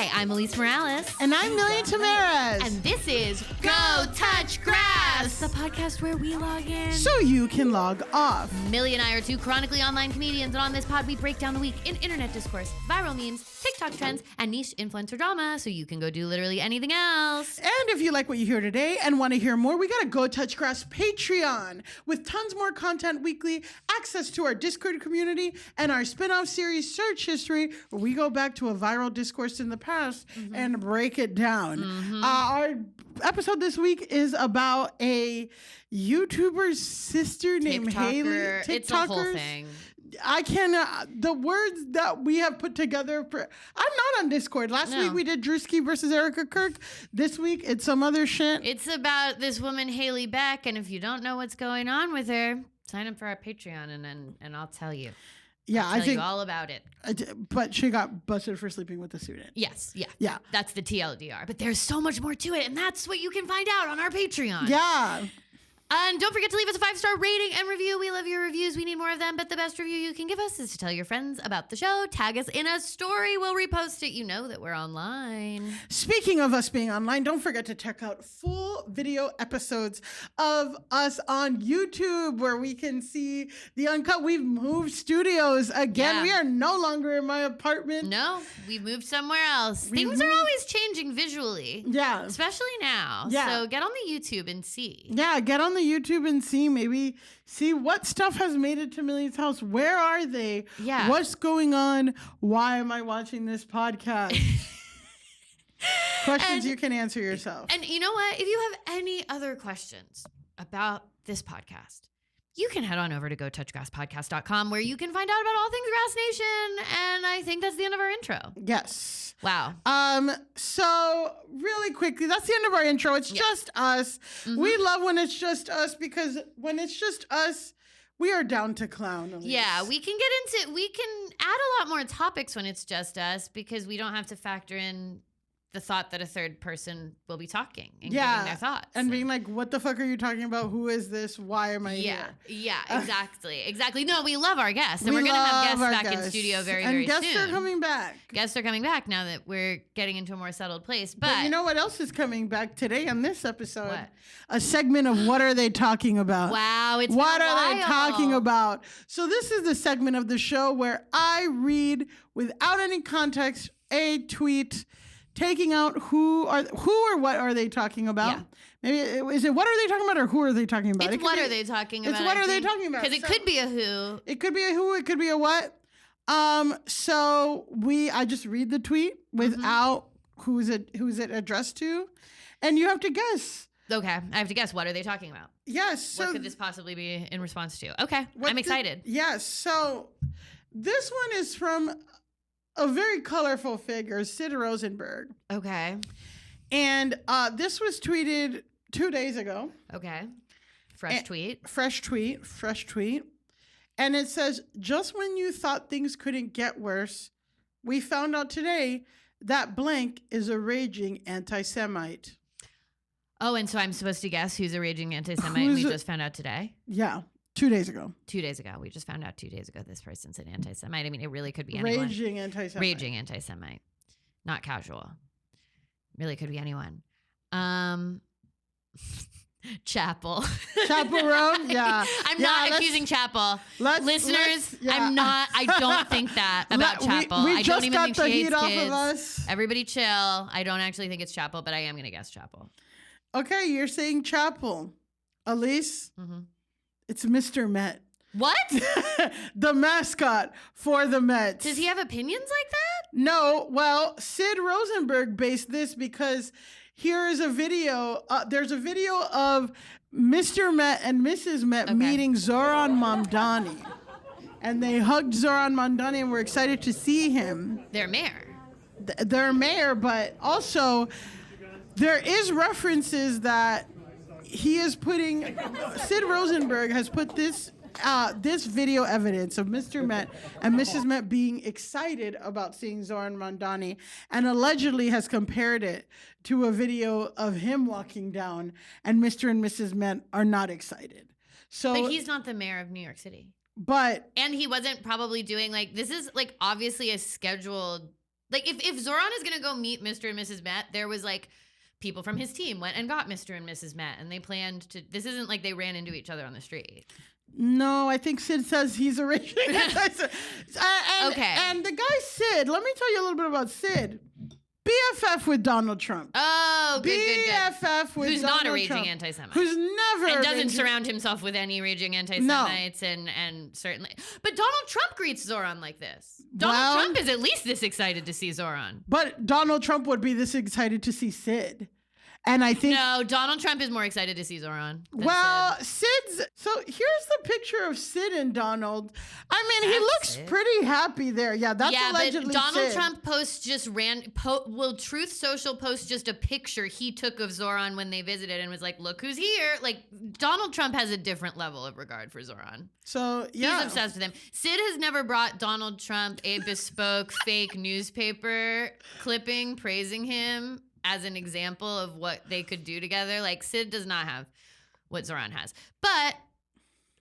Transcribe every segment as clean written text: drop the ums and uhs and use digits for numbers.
Hi, I'm Elise Morales. And I'm Millie Tamaras. And this is Go Touch Grass, the podcast where we log in so you can log off. Millie and I are two chronically online comedians, and on this pod we break down the week in internet discourse, viral memes, TikTok trends, and niche influencer drama so you can go do literally anything else. And if you like what you hear today and want to hear more, we got a Go Touch Grass Patreon with tons more content weekly, access to our Discord community, and our spin-off series Search History, where we go back to a viral discourse in the past and break it down. Our episode this week is about a YouTuber's sister named Haley. It's a whole thing. I cannot, the words that we have put together I'm not on Discord. Last week we did Drewski versus Erica Kirk. This week it's some other shit. It's about this woman, Haley Beck, and if you don't know what's going on with her, sign up for our Patreon and I'll tell you. Yeah, I think you all about it. But she got busted for sleeping with a student. Yes, yeah. That's the TLDR. But there's so much more to it, and that's what you can find out on our Patreon. Yeah. And don't forget to leave us a 5-star rating and review. We love your reviews. We need more of them. But the best review you can give us is to tell your friends about the show. Tag us in a story. We'll repost it. You know that we're online. Speaking of us being online, don't forget to check out full video episodes of us on YouTube where we can see the uncut. We've moved studios again. Yeah. We are no longer in my apartment. No, we've moved somewhere else. Things are always changing visually. Yeah. Especially now. Yeah. So get on the YouTube and see. Yeah, get on the YouTube and see what stuff has made it to Millie's house. Where are they? Yeah. What's going on? Why am I watching this podcast? Questions you can answer yourself. And you know what? If you have any other questions about this podcast, you can head on over to gotouchgrasspodcast.com where you can find out about all things Grass Nation. And I think that's the end of our intro. Yes. Wow. So really quickly, that's the end of our intro. It's just us. We love when it's just us because when it's just us, we are down to clown. Yeah, we can add a lot more topics when it's just us because we don't have to factor in the thought that a third person will be talking and giving their thoughts. And being like, what the fuck are you talking about? Who is this? Why am I here? Yeah, exactly. No, we love our guests. And we're going to have guests back in studio very soon. And guests are coming back. Guests are coming back now that we're getting into a more settled place. But you know what else is coming back today on this episode? What? A segment of What Are They Talking About? Wow, it's What are they talking about? So this is the segment of the show where I read, without any context, a tweet taking out who or what are they talking about? Yeah. Maybe is it what are they talking about or who are they talking about? It's what are they talking about? It's what are they talking about? Because it could be a who. It could be a who. It could be a what. So I just read the tweet without who's it addressed to, and you have to guess. Okay, I have to guess. What are they talking about? Yes. So what could this possibly be in response to? Okay, I'm excited. Yes. So this one is from a very colorful figure, Sid Rosenberg. Okay. And this was tweeted 2 days ago. Okay. Fresh tweet. And it says, just when you thought things couldn't get worse, we found out today that blank is a raging anti-Semite. Oh, and so I'm supposed to guess who's a raging anti-Semite and we just found out today? Yeah. 2 days ago. 2 days ago. We just found out 2 days ago this person's an anti-Semite. I mean, it really could be anyone. Raging anti-Semite. Raging anti-Semite. Not casual. Really could be anyone. Chapel. Chapel Roan? Yeah. I'm not accusing Chapel. Listeners, I don't think that about Chapel. We I don't even think she hates off kids. Of us. Everybody chill. I don't actually think it's Chapel, but I am going to guess Chapel. Okay, you're saying Chapel. Elise? Mm-hmm. It's Mr. Met. What? The mascot for the Mets. Does he have opinions like that? No. Well, Sid Rosenberg based this because here is a video. There's a video of Mr. Met and Mrs. Met meeting Zoran Mamdani. And they hugged Zoran Mamdani and were excited to see him. Their mayor. Their mayor, but also there is references that he is putting, Sid Rosenberg has put this video evidence of Mr. Met and Mrs. Met being excited about seeing Zoran Mamdani and allegedly has compared it to a video of him walking down and Mr. and Mrs. Met are not excited. So, but he's not the mayor of New York City. But and he wasn't probably doing this is obviously a scheduled Like if Zoran is gonna go meet Mr. and Mrs. Met, there was like people from his team went and got Mr. and Mrs. Met, and they planned to. This isn't like they ran into each other on the street. No, I think Sid says he's a raging anti-Semite. Okay. And the guy Sid, let me tell you a little bit about Sid. BFF with Donald Trump. Oh, good. BFF with Who's Donald not a raging Trump. anti-Semite. Who's never and doesn't surround himself with any raging anti-Semites and certainly. But Donald Trump greets Zoran like this. Donald Trump is at least this excited to see Zoran. But Donald Trump would be this excited to see Sid. And I think no, Donald Trump is more excited to see Zoran. Well, Sid. Sid's. So here's the picture of Sid and Donald. I mean, he looks Sid. pretty happy there. Yeah, that's allegedly but Donald Sid. Trump posts just will Truth Social post just a picture he took of Zoran when they visited and was like, "Look who's here!" Like Donald Trump has a different level of regard for Zoran. So yeah, he's obsessed with him. Sid has never brought Donald Trump a bespoke fake newspaper clipping praising him as an example of what they could do together. Like Sid does not have what Zoran has. But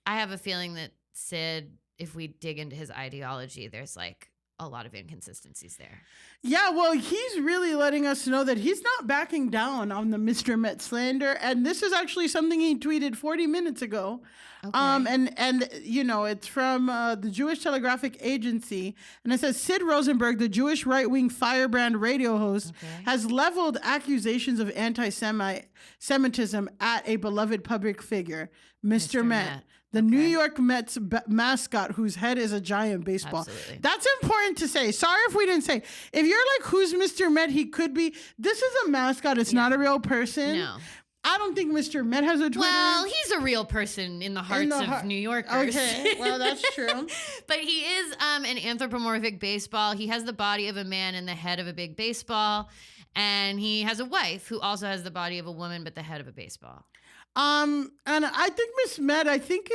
I have a feeling that Sid, if we dig into his ideology, there's like a lot of inconsistencies there. Yeah, well, he's really letting us know that he's not backing down on the Mr. Met slander. And this is actually something he tweeted 40 minutes ago. Okay. And you know, it's from the Jewish Telegraphic Agency. And it says, Sid Rosenberg, the Jewish right-wing firebrand radio host, has leveled accusations of anti-Semitism at a beloved public figure, Mr. Met. The New York Mets mascot whose head is a giant baseball. Absolutely. That's important to say. Sorry if we didn't say. If you're like, who's Mr. Met? He could be. This is a mascot. It's not a real person. No. I don't think Mr. Met has a Twitter. Well, he's a real person in the hearts of New Yorkers. Okay, well, that's true. But he is an anthropomorphic baseball. He has the body of a man and the head of a big baseball. And he has a wife who also has the body of a woman but the head of a baseball. And I think Miss Met,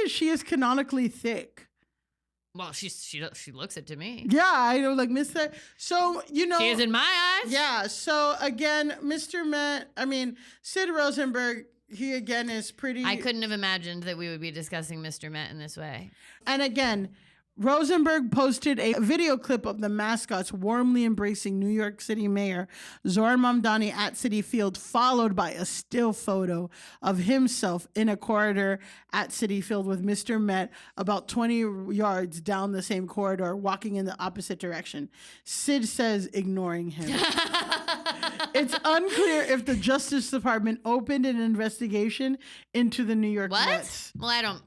she is canonically thick. Well, she looks it to me. Yeah, I know, like Miss Met. So, you know. She is in my eyes. Yeah, so again, Sid Rosenberg, he again is pretty. I couldn't have imagined that we would be discussing Mr. Met in this way. And again, Rosenberg posted a video clip of the mascots warmly embracing New York City Mayor Zohran Mamdani at Citi Field, followed by a still photo of himself in a corridor at Citi Field with Mr. Met about 20 yards down the same corridor, walking in the opposite direction. Sid says, ignoring him. It's unclear if the Justice Department opened an investigation into the New York Mets. Well, I don't.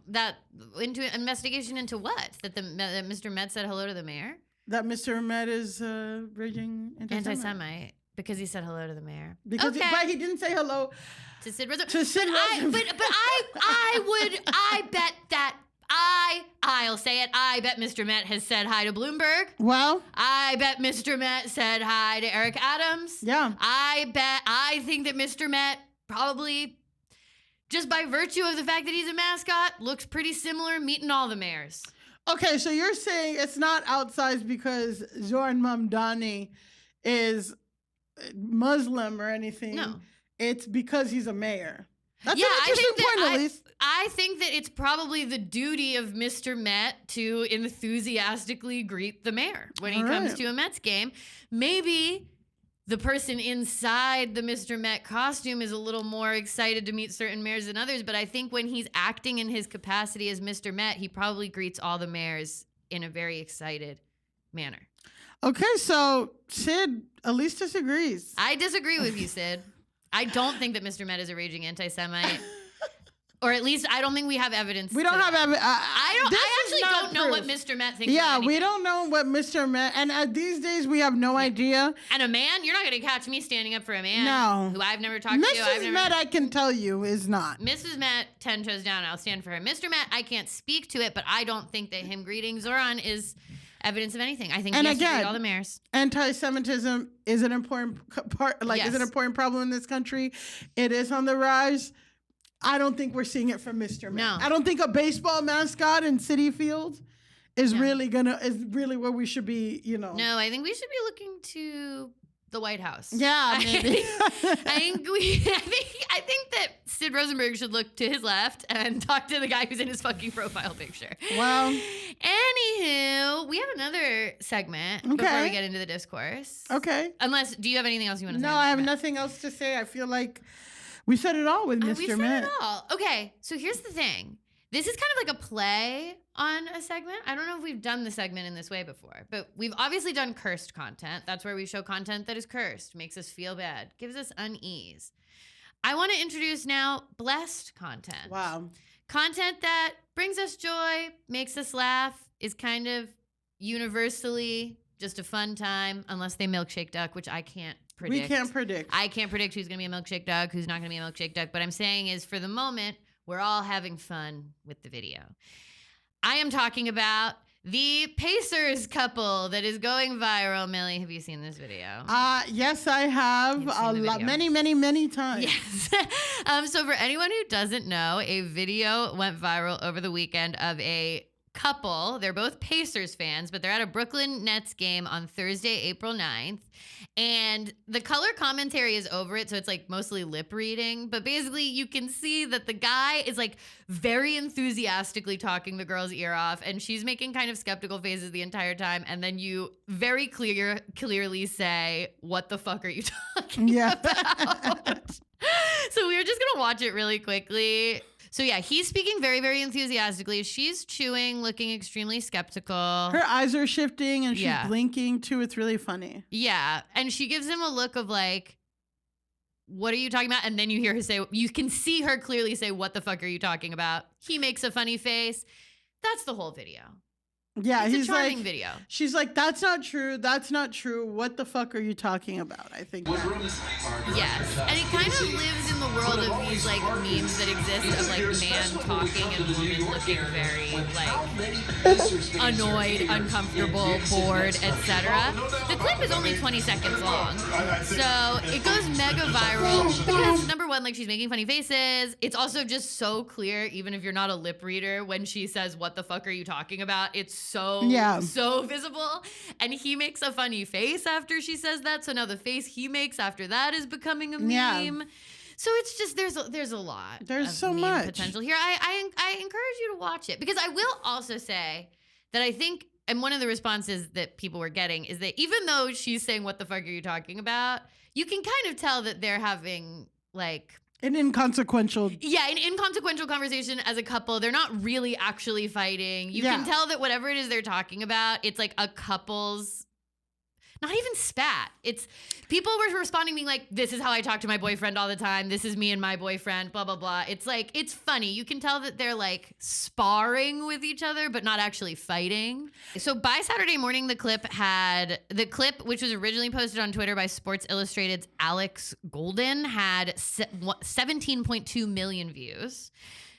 Into investigation into what? That Mr. Met said hello to the mayor? That Mr. Met is raging anti-Semite because he said hello to the mayor. Because but he didn't say hello to Sid Rosenberg. But I bet that I'll say it. I bet Mr. Met has said hi to Bloomberg. Well, I bet Mr. Met said hi to Eric Adams. Yeah. I think that Mr. Met probably, just by virtue of the fact that he's a mascot, looks pretty similar meeting all the mayors. Okay, so you're saying it's not outsized because Zohran Mamdani is Muslim or anything. No. It's because he's a mayor. That's an I interesting think point, Elise. I think that it's probably the duty of Mr. Met to enthusiastically greet the mayor when he comes to a Mets game. Maybe the person inside the Mr. Met costume is a little more excited to meet certain mayors than others, but I think when he's acting in his capacity as Mr. Met, he probably greets all the mayors in a very excited manner. Okay, so Sid at least disagrees. I disagree with you, Sid. I don't think that Mr. Met is a raging anti-Semite. Or at least I don't think we have evidence. We don't have evidence. I actually don't know what Mr. Met thinks. Yeah, we don't know what Mr. Met, and these days we have no idea. And a man, you're not going to catch me standing up for a man. No. Who I've never talked to. Mrs. Met, I can tell you, is not. Mrs. Met, 10 toes down, I'll stand for her. Mr. Met, I can't speak to it, but I don't think that him greeting Zoran is evidence of anything. I think he has to greet all the mayors. Anti-Semitism is an important part, is an important problem in this country. It is on the rise. I don't think we're seeing it from Mr. Met. No. I don't think a baseball mascot in Citi Field is really where we should be, No, I think we should be looking to the White House. Yeah, maybe. I think that Sid Rosenberg should look to his left and talk to the guy who's in his fucking profile picture. Well. Anywho, we have another segment before we get into the discourse. Okay. Unless, do you have anything else you want to say? No, I have nothing else to say. I feel like we said it all with Mr. We said Met. it all. Okay, so here's the thing. This is kind of like a play on a segment. I don't know if we've done the segment in this way before, but we've obviously done cursed content. That's where we show content that is cursed, makes us feel bad, gives us unease. I want to introduce now blessed content. Wow. Content that brings us joy, makes us laugh, is kind of universally just a fun time, unless they milkshake duck, which I can't predict. We can't predict. I can't predict who's going to be a milkshake duck, who's not going to be a milkshake duck. But I'm saying is, for the moment, we're all having fun with the video. I am talking about the Pacers couple that is going viral. Millie, have you seen this video? Yes, I have. A lot, many times. Yes. So for anyone who doesn't know, a video went viral over the weekend of a couple. They're both Pacers fans, but they're at a Brooklyn Nets game on Thursday, April 9th. And the color commentary is over it, so it's like mostly lip reading. But basically, you can see that the guy is like very enthusiastically talking the girl's ear off, and she's making kind of skeptical faces the entire time. And then you very clearly say, "What the fuck are you talking about?" So we're just gonna watch it really quickly. So yeah, he's speaking very, very enthusiastically. She's chewing, looking extremely skeptical. Her eyes are shifting and she's blinking too. It's really funny. Yeah. And she gives him a look of like, what are you talking about? And then you hear her say, you can see her clearly say, what the fuck are you talking about? He makes a funny face. That's the whole video. Yeah, it's he's a charming like, video. She's like, that's not true. That's not true. What the fuck are you talking about? I think. Yes. And it kind of lives in the world of these like memes that exist of like man talking and woman looking very like annoyed, uncomfortable, bored, etc. The clip is only 20 seconds long. So it goes mega viral because number one, like she's making funny faces. It's also just so clear, even if you're not a lip reader, when she says, what the fuck are you talking about? It's so visible. And he makes a funny face after she says that. So now the face he makes after that is becoming a meme. Yeah. So it's just there's a lot. There's of so meme much potential here. I encourage you to watch it because I will also say that I think, and one of the responses that people were getting is that even though she's saying what the fuck are you talking about, you can kind of tell that they're having like an inconsequential conversation as a couple. They're not really actually fighting. You can tell that whatever it is they're talking about, it's like a couple's, not even spat. It's people were responding being like, this is how I talk to my boyfriend all the time. This is me and my boyfriend, blah, blah, blah. It's like, it's funny. You can tell that they're like sparring with each other, but not actually fighting. So by Saturday morning, the clip, which was originally posted on Twitter by Sports Illustrated's Alex Golden, had 17.2 million views.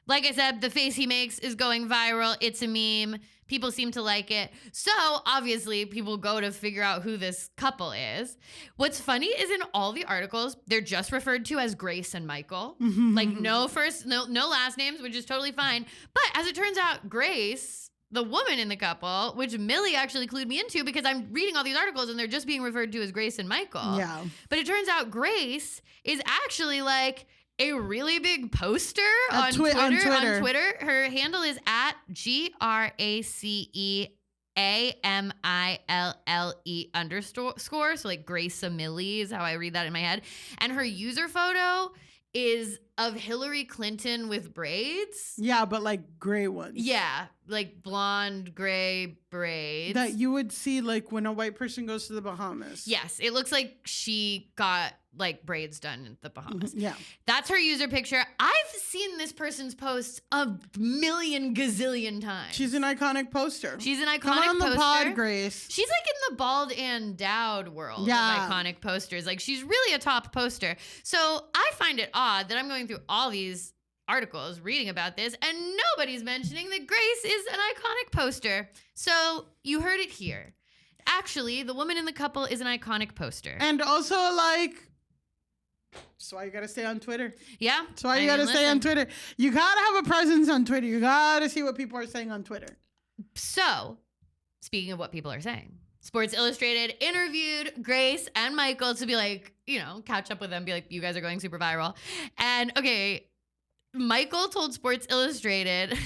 Like I said, the face he makes is going viral. It's a meme. People seem to like it. So obviously people go to figure out who this couple is. What's funny is in all the articles, they're just referred to as Grace and Michael. Like no last names, which is totally fine. But as it turns out, Grace, the woman in the couple, which Millie actually clued me into because I'm reading all these articles and they're just being referred to as Grace and Michael. Yeah. But it turns out Grace is actually like a really big poster on Twitter. Her handle is at GRACEAMILLE_. So like Grace Millie is how I read that in my head. And her user photo is of Hillary Clinton with braids. Yeah, but like gray ones. Yeah, like blonde gray braids. That you would see like when a white person goes to the Bahamas. Yes, it looks like she got like braids done in the Bahamas. Yeah. That's her user picture. I've seen this person's posts a million gazillion times. She's an iconic poster. Come on the pod, Grace. She's like in the bald and dowd world of iconic posters. Like she's really a top poster. So I find it odd that I'm going through all these articles reading about this and nobody's mentioning that Grace is an iconic poster. So you heard it here. Actually, the woman in the couple is an iconic poster. And also like, that's why you gotta stay on Twitter. Yeah. That's why you gotta stay on Twitter. You gotta have a presence on Twitter. You gotta see what people are saying on Twitter. So, speaking of what people are saying, Sports Illustrated interviewed Grace and Michael to be like, catch up with them, be like, you guys are going super viral. And okay, Michael told Sports Illustrated,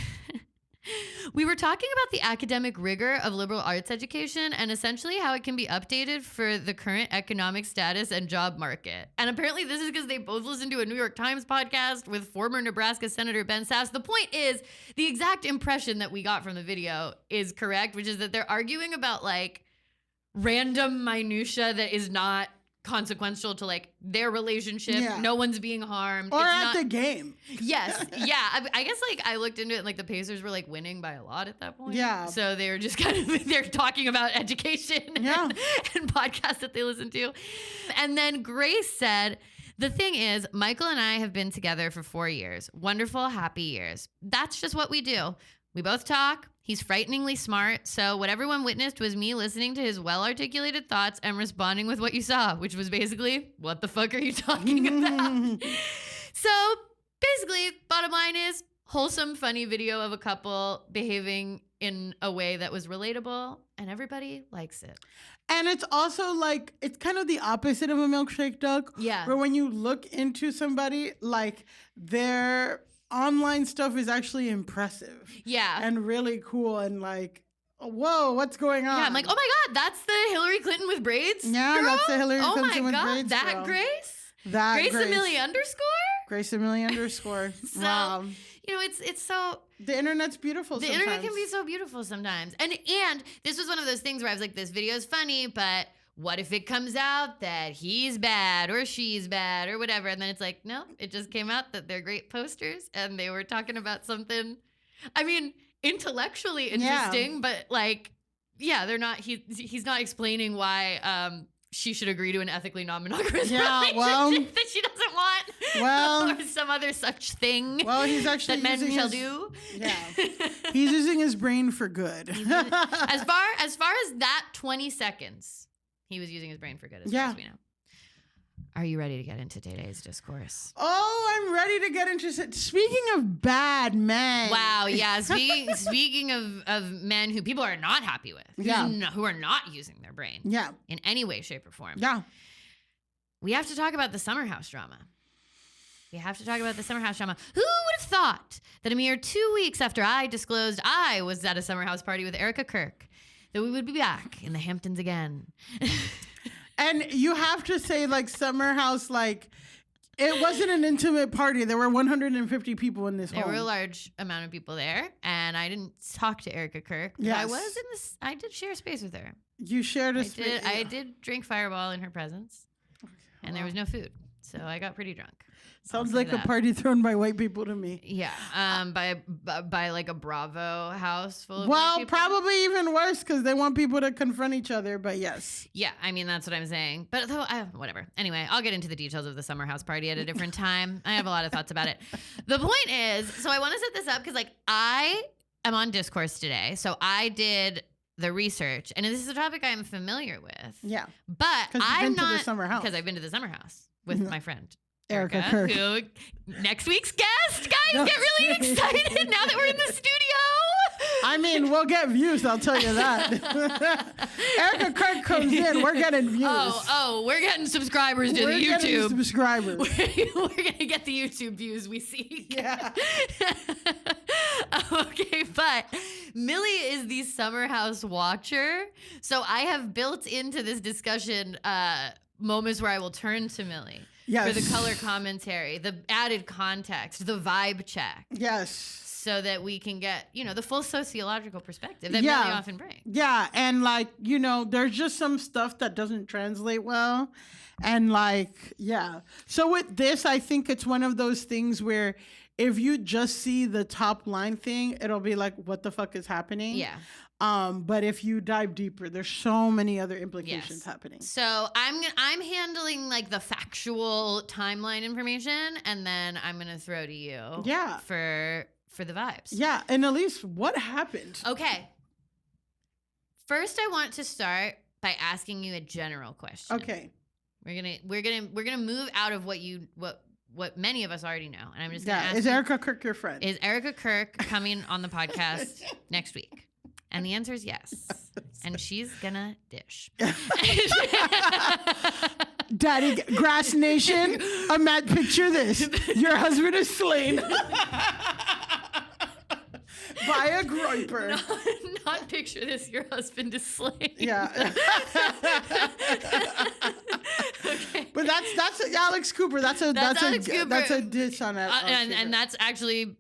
we were talking about the academic rigor of liberal arts education and essentially how it can be updated for the current economic status and job market. And apparently this is because they both listened to a New York Times podcast with former Nebraska Senator Ben Sasse. The point is, the exact impression that we got from the video is correct, which is that they're arguing about like random minutia that is not consequential to like their relationship. Yeah. No one's being harmed. Or It's at not- the game. Yes. Yeah. I guess like I looked into it and like the Pacers were like winning by a lot at that point. Yeah. So they were just kind of, they're talking about education Yeah. and podcasts that they listen to. And then Grace said, the thing is, Michael and I have been together for 4 years. Wonderful, happy years. That's just what we do. We both talk. He's frighteningly smart. So what everyone witnessed was me listening to his well-articulated thoughts and responding with what you saw, which was basically, what the fuck are you talking about? So basically, bottom line is, wholesome, funny video of a couple behaving in a way that was relatable, and everybody likes it. And it's also like, it's kind of the opposite of a milkshake duck. Yeah. Where when you look into somebody, like their online stuff is actually impressive. Yeah. And really cool and like, whoa, what's going on? Yeah, I'm like, oh my God, that's the Hillary Clinton with braids? Yeah, girl? that's the Hillary oh Clinton my with God, braids, that girl. Grace? That Grace Amelia underscore? Grace Amelia underscore. So, Wow. it's so... The internet's beautiful The sometimes. internet can be so beautiful sometimes. And this was one of those things where I was like, this video is funny, but what if it comes out that he's bad or she's bad or whatever? And then it's like, no, it just came out that they're great posters and they were talking about something, I mean, intellectually interesting, but like, yeah, they're not, he's not explaining why she should agree to an ethically non-monogamous relationship that she doesn't want. Well, or some other such thing. Well, he's actually that men using shall his, do. Yeah, he's using his brain for good. as far as that 20 seconds, he was using his brain for good. As far as we know. Are you ready to get into today's discourse? Oh, I'm ready to get into it. Speaking of bad men. Wow, yeah. Speaking of men who people are not happy with, who are not using their brain, in any way, shape, or form. Yeah, we have to talk about the summer house drama. Who would have thought that a mere 2 weeks after I disclosed I was at a summer house party with Erica Kirk, that we would be back in the Hamptons again? And you have to say, like, summer house, like, it wasn't an intimate party. There were 150 people in this home. There were a large amount of people there, and I didn't talk to Erica Kirk. Yes. I did share space with her. You shared a space. I did drink Fireball in her presence, and there was no food, so I got pretty drunk. Sounds like a party thrown by white people to me. Yeah, by like a Bravo house full of well, people. probably even worse because they want people to confront each other. But yes, yeah, I mean that's what I'm saying. But whatever. Anyway, I'll get into the details of the summer house party at a different time. I have a lot of thoughts about it. The point is, so I want to set this up because like I am on Discourse today, so I did the research, and this is a topic I am familiar with. Yeah, but I'm not to the summer house because I've been to the summer house with my friend Erica Kirk. Who, next week's guest. Guys, get really excited now that we're in the studio. I mean, we'll get views, I'll tell you that. Erica Kirk comes in, we're getting views. We're getting subscribers to the YouTube. Getting subscribers. We're going to get the YouTube views we seek. Yeah. Okay, but Millie is the summer house watcher. So I have built into this discussion moments where I will turn to Millie. Yes. For the color commentary, the added context, the vibe check. Yes. So that we can get, the full sociological perspective that Millie often brings. Yeah, and like, there's just some stuff that doesn't translate well. And like, yeah. So with this, I think it's one of those things where if you just see the top line thing, it'll be like, what the fuck is happening? Yeah. But if you dive deeper, there's so many other implications happening. So I'm handling like the factual timeline information, and then I'm gonna throw to you. Yeah. For the vibes. Yeah, and Elise, what happened? Okay. First, I want to start by asking you a general question. Okay. We're gonna move out of what many of us already know, and I'm just gonna ask. Is Erica Kirk your friend? Is Erica Kirk coming on the podcast next week? And the answer is yes. And she's gonna dish. Daddy, Grass Nation, Matt, picture this. Your husband is slain by a groiper. Not picture this, your husband is slain. Yeah. Okay. But that's Alex Cooper. That's a diss on that. And that's actually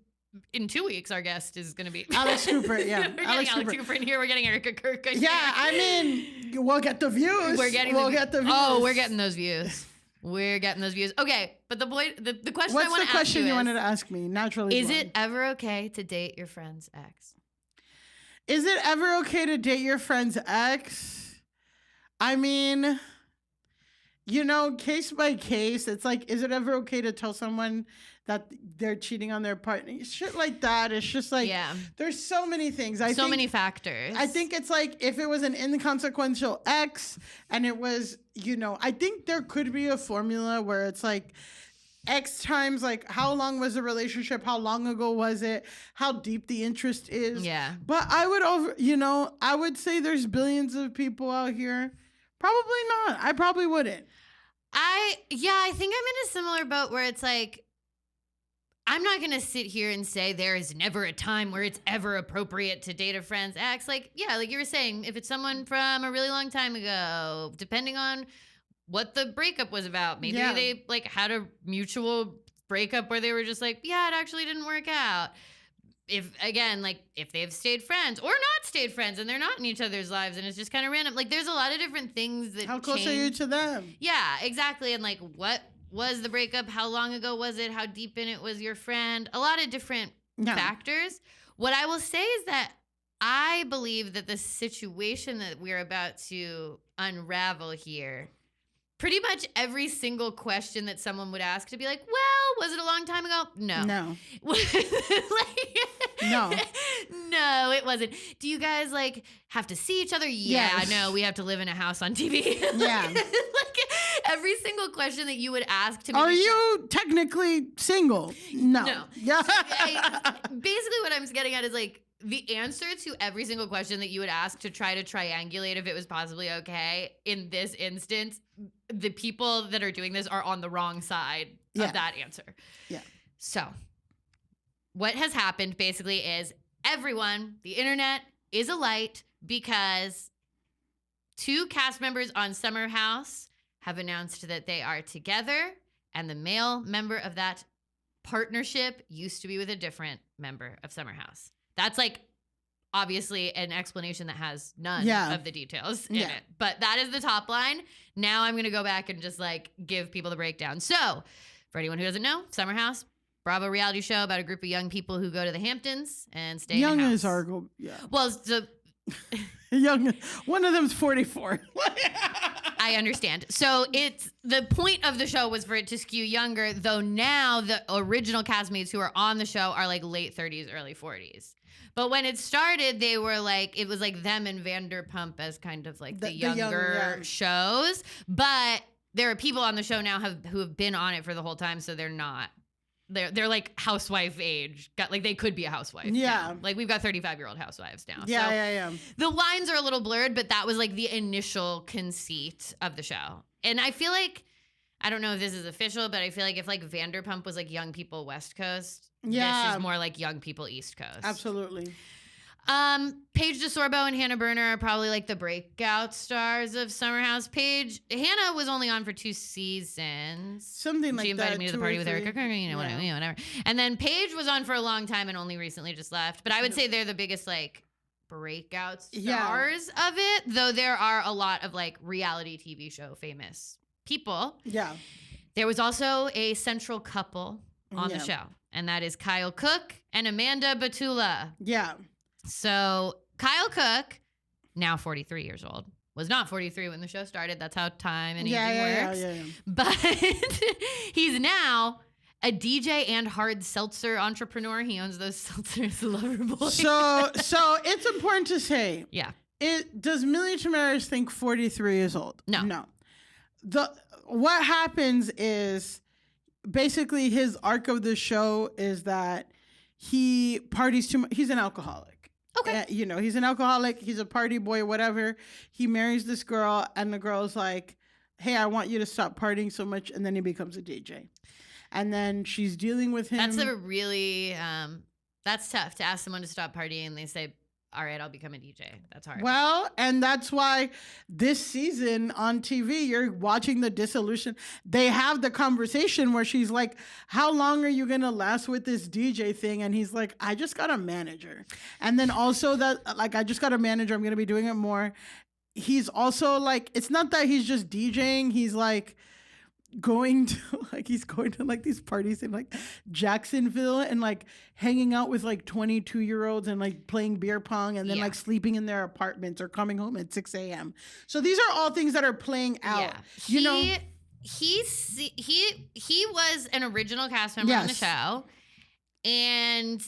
in 2 weeks. Our guest is going to be Alex Cooper. Yeah, we're Alex Cooper in here. We're getting Erica Kirk. Yeah, I mean, we'll get the views. We'll get the views. Oh, we're getting those views. We're getting those views. Okay, but the question I want to ask you is, what's the question you wanted to ask me? Naturally, is it ever okay to date your friend's ex? Is it ever okay to date your friend's ex? I mean, case by case, it's like, is it ever okay to tell someone that they're cheating on their partner? Shit like that. It's just like, there's so many things. So many factors. I think it's like, if it was an inconsequential ex and it was, I think there could be a formula where it's like, X times, like, how long was the relationship? How long ago was it? How deep the interest is? Yeah. But I would say there's billions of people out here. Probably not. I probably wouldn't. I think I'm in a similar boat where it's like, I'm not going to sit here and say there is never a time where it's ever appropriate to date a friend's ex. Like, yeah, like you were saying, if it's someone from a really long time ago, depending on what the breakup was about, maybe they like had a mutual breakup where they were just like, yeah, it actually didn't work out. If they've stayed friends or not stayed friends and they're not in each other's lives and it's just kind of random. Like, there's a lot of different things that How close are you to them? Yeah, exactly. And like, what was the breakup? How long ago was it? How deep in it was your friend? A lot of different factors. What I will say is that I believe that the situation that we're about to unravel here, pretty much every single question that someone would ask to be like, well, was it a long time ago? No. No, it wasn't. Do you guys like have to see each other? Yeah, no, we have to live in a house on TV. Yeah. Like every single question that you would ask to me. Are you technically single? No. Yeah. Basically what I'm getting at is like, the answer to every single question that you would ask to try to triangulate if it was possibly okay, in this instance, the people that are doing this are on the wrong side of that answer. Yeah. So what has happened basically is everyone, the internet is alight because 2 cast members on Summer House have announced that they are together, and the male member of that partnership used to be with a different member of Summer House. That's like obviously an explanation that has none of the details in it. But that is the top line. Now I'm going to go back and just like give people the breakdown. So for anyone who doesn't know, Summer House, Bravo reality show about a group of young people who go to the Hamptons and stay in a house. Young is our goal. Yeah. Well, the young, one of them's 44. I understand. So it's the point of the show was for it to skew younger, though now the original castmates who are on the show are like late 30s, early 40s. But when it started, they were like, it was like them and Vanderpump as kind of like the younger shows. But there are people on the show now who have been on it for the whole time, so they're not. They're like housewife age. Like they could be a housewife. Yeah. Now. Like we've got 35-year-old housewives now. Yeah. The lines are a little blurred, but that was like the initial conceit of the show. And I feel like, I don't know if this is official, but I feel like if like Vanderpump was like young people West Coast, this is more like young people East Coast. Absolutely. Paige DeSorbo and Hannah Berner are probably like the breakout stars of Summer House. Hannah was only on for 2 seasons. Something like that. She invited me to the party with Erica Kirk, whatever. And then Paige was on for a long time and only recently just left. But I would say they're the biggest like breakout stars of it, though there are a lot of like reality TV show famous people. Yeah. There was also a central couple on the show, and that is Kyle Cooke and Amanda Batula. Yeah. So Kyle Cooke, now 43 years old, was not 43 when the show started. That's how time and aging works. Yeah. But he's now a DJ and hard seltzer entrepreneur. He owns those seltzers, Loverboy. So it's important to say. Yeah. Does Millie Tamaris think 43 is old? No. What happens is basically his arc of the show is that he parties too much. He's an alcoholic. Okay. You know, he's an alcoholic. He's a party boy, whatever. He marries this girl, and the girl's like, hey, I want you to stop partying so much. And then he becomes a DJ. And then she's dealing with him. That's a really, that's tough to ask someone to stop partying and they say, all right, I'll become a DJ. That's hard. Well, and that's why this season on TV, you're watching the dissolution. They have the conversation where she's like, how long are you going to last with this DJ thing? And he's like, I just got a manager. And then also that, like, I just got a manager. I'm going to be doing it more. He's also like, it's not that he's just DJing. He's like, going to these parties in like Jacksonville and like hanging out with like 22-year-olds and like playing beer pong and then like sleeping in their apartments or coming home at 6 a.m. So these are all things that are playing out. Yeah. You know, he was an original cast member on the show, and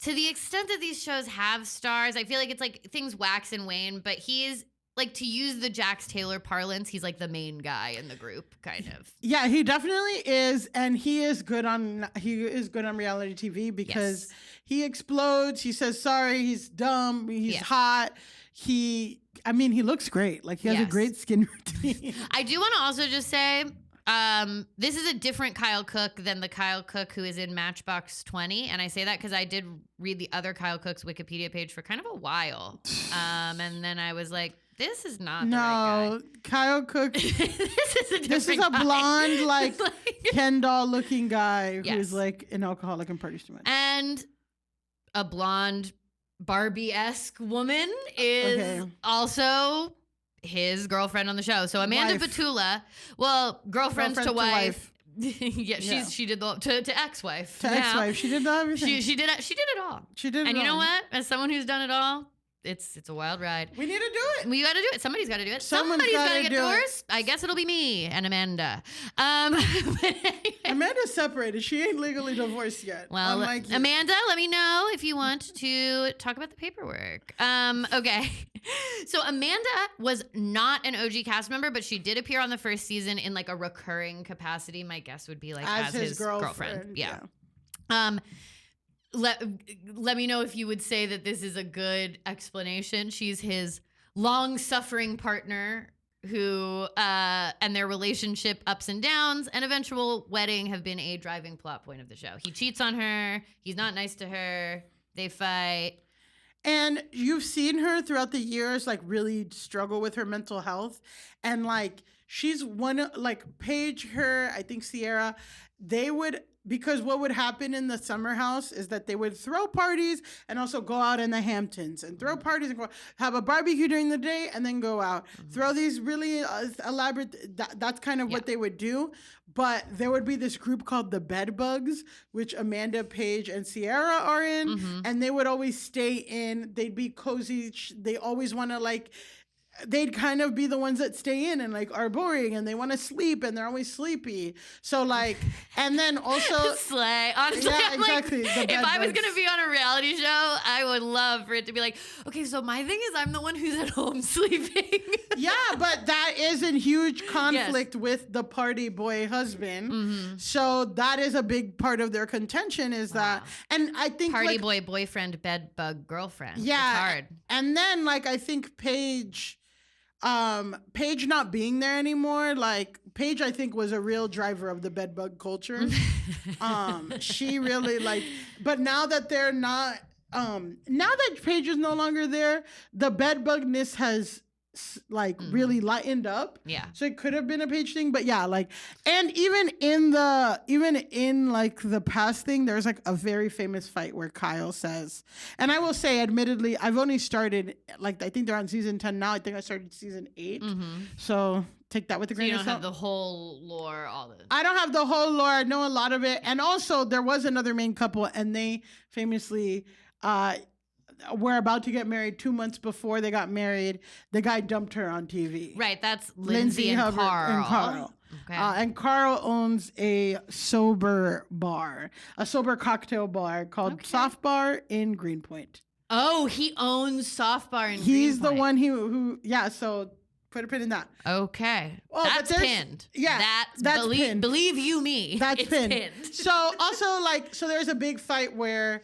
to the extent that these shows have stars, I feel like it's like things wax and wane, but he's like, to use the Jax Taylor parlance, he's like the main guy in the group, kind of. Yeah, he definitely is, and he is good on reality TV because he explodes. He says sorry. He's dumb. He's hot. He looks great. Like, he has a great skin routine. I do want to also just say, this is a different Kyle Cooke than the Kyle Cooke who is in Matchbox 20. And I say that because I did read the other Kyle Cooke's Wikipedia page for kind of a while. And then I was like, this is not the right guy. Kyle Cooke. This is a blonde, like Ken doll looking guy who's like an alcoholic and parties too much. And a blonde Barbie-esque woman is also his girlfriend on the show. So Amanda Batula, girlfriend to wife. She did to ex-wife. To ex-wife, she did everything. She did it all. And you know what? As someone who's done it all, it's a wild ride. We need to do it. We got to do it. Somebody's got to do it. Somebody's got to get divorced. I guess it'll be me and Amanda. Amanda's separated. She ain't legally divorced yet. Well, Amanda, let me know if you want to talk about the paperwork. Okay. So Amanda was not an OG cast member, but she did appear on the first season in like a recurring capacity. My guess would be like as his girlfriend. Yeah. Let me know if you would say that this is a good explanation. She's his long-suffering partner who and their relationship ups and downs and eventual wedding have been a driving plot point of the show. He cheats on her. He's not nice to her. They fight. And you've seen her throughout the years, like, really struggle with her mental health. And like, she's Paige, I think Ciara, because what would happen in the summer house is that they would throw parties and also go out in the Hamptons and throw parties and have a barbecue during the day and then go out. Mm-hmm. Throw these really elaborate, that's kind of what they would do. But there would be this group called the Bed Bugs, which Amanda, Paige, and Ciara are in. Mm-hmm. And they would always stay in. They'd be cozy. They always want to they'd kind of be the ones that stay in and like are boring and they want to sleep and they're always sleepy. So like, and then also slay. Honestly, yeah, exactly. Like, if I was going to be on a reality show, I would love for it to be like, okay, so my thing is I'm the one who's at home sleeping. Yeah, but that is in huge conflict with the party boy husband. Mm-hmm. So that is a big part of their contention is that, and I think party boy, boyfriend, bed bug, girlfriend. Yeah. It's hard. And then like, I think Paige not being there anymore, like Paige I think was a real driver of the bedbug culture. She really but now that they're not now that Paige is no longer there, the bedbugness has really lightened up. Yeah. So it could have been a Paige thing, but yeah, and even in the past thing, there's like a very famous fight where Kyle says, and I will say, admittedly, I've only started I think they're on season 10 now. I think I started season 8. Mm-hmm. So take that with a grain of salt. You don't have the whole lore, I don't have the whole lore. I know a lot of it. And also there was another main couple and they famously, were about to get married 2 months before they got married. The guy dumped her on TV. Right, that's Lindsay and Carl. Okay. And Carl owns a sober cocktail bar called Soft Bar in Greenpoint. Oh, he owns Soft Bar in Greenpoint. He's the one who so put a pin in that. Okay. That's pinned. Yeah. That's pinned. Believe you me. That's pinned. So also so there's a big fight where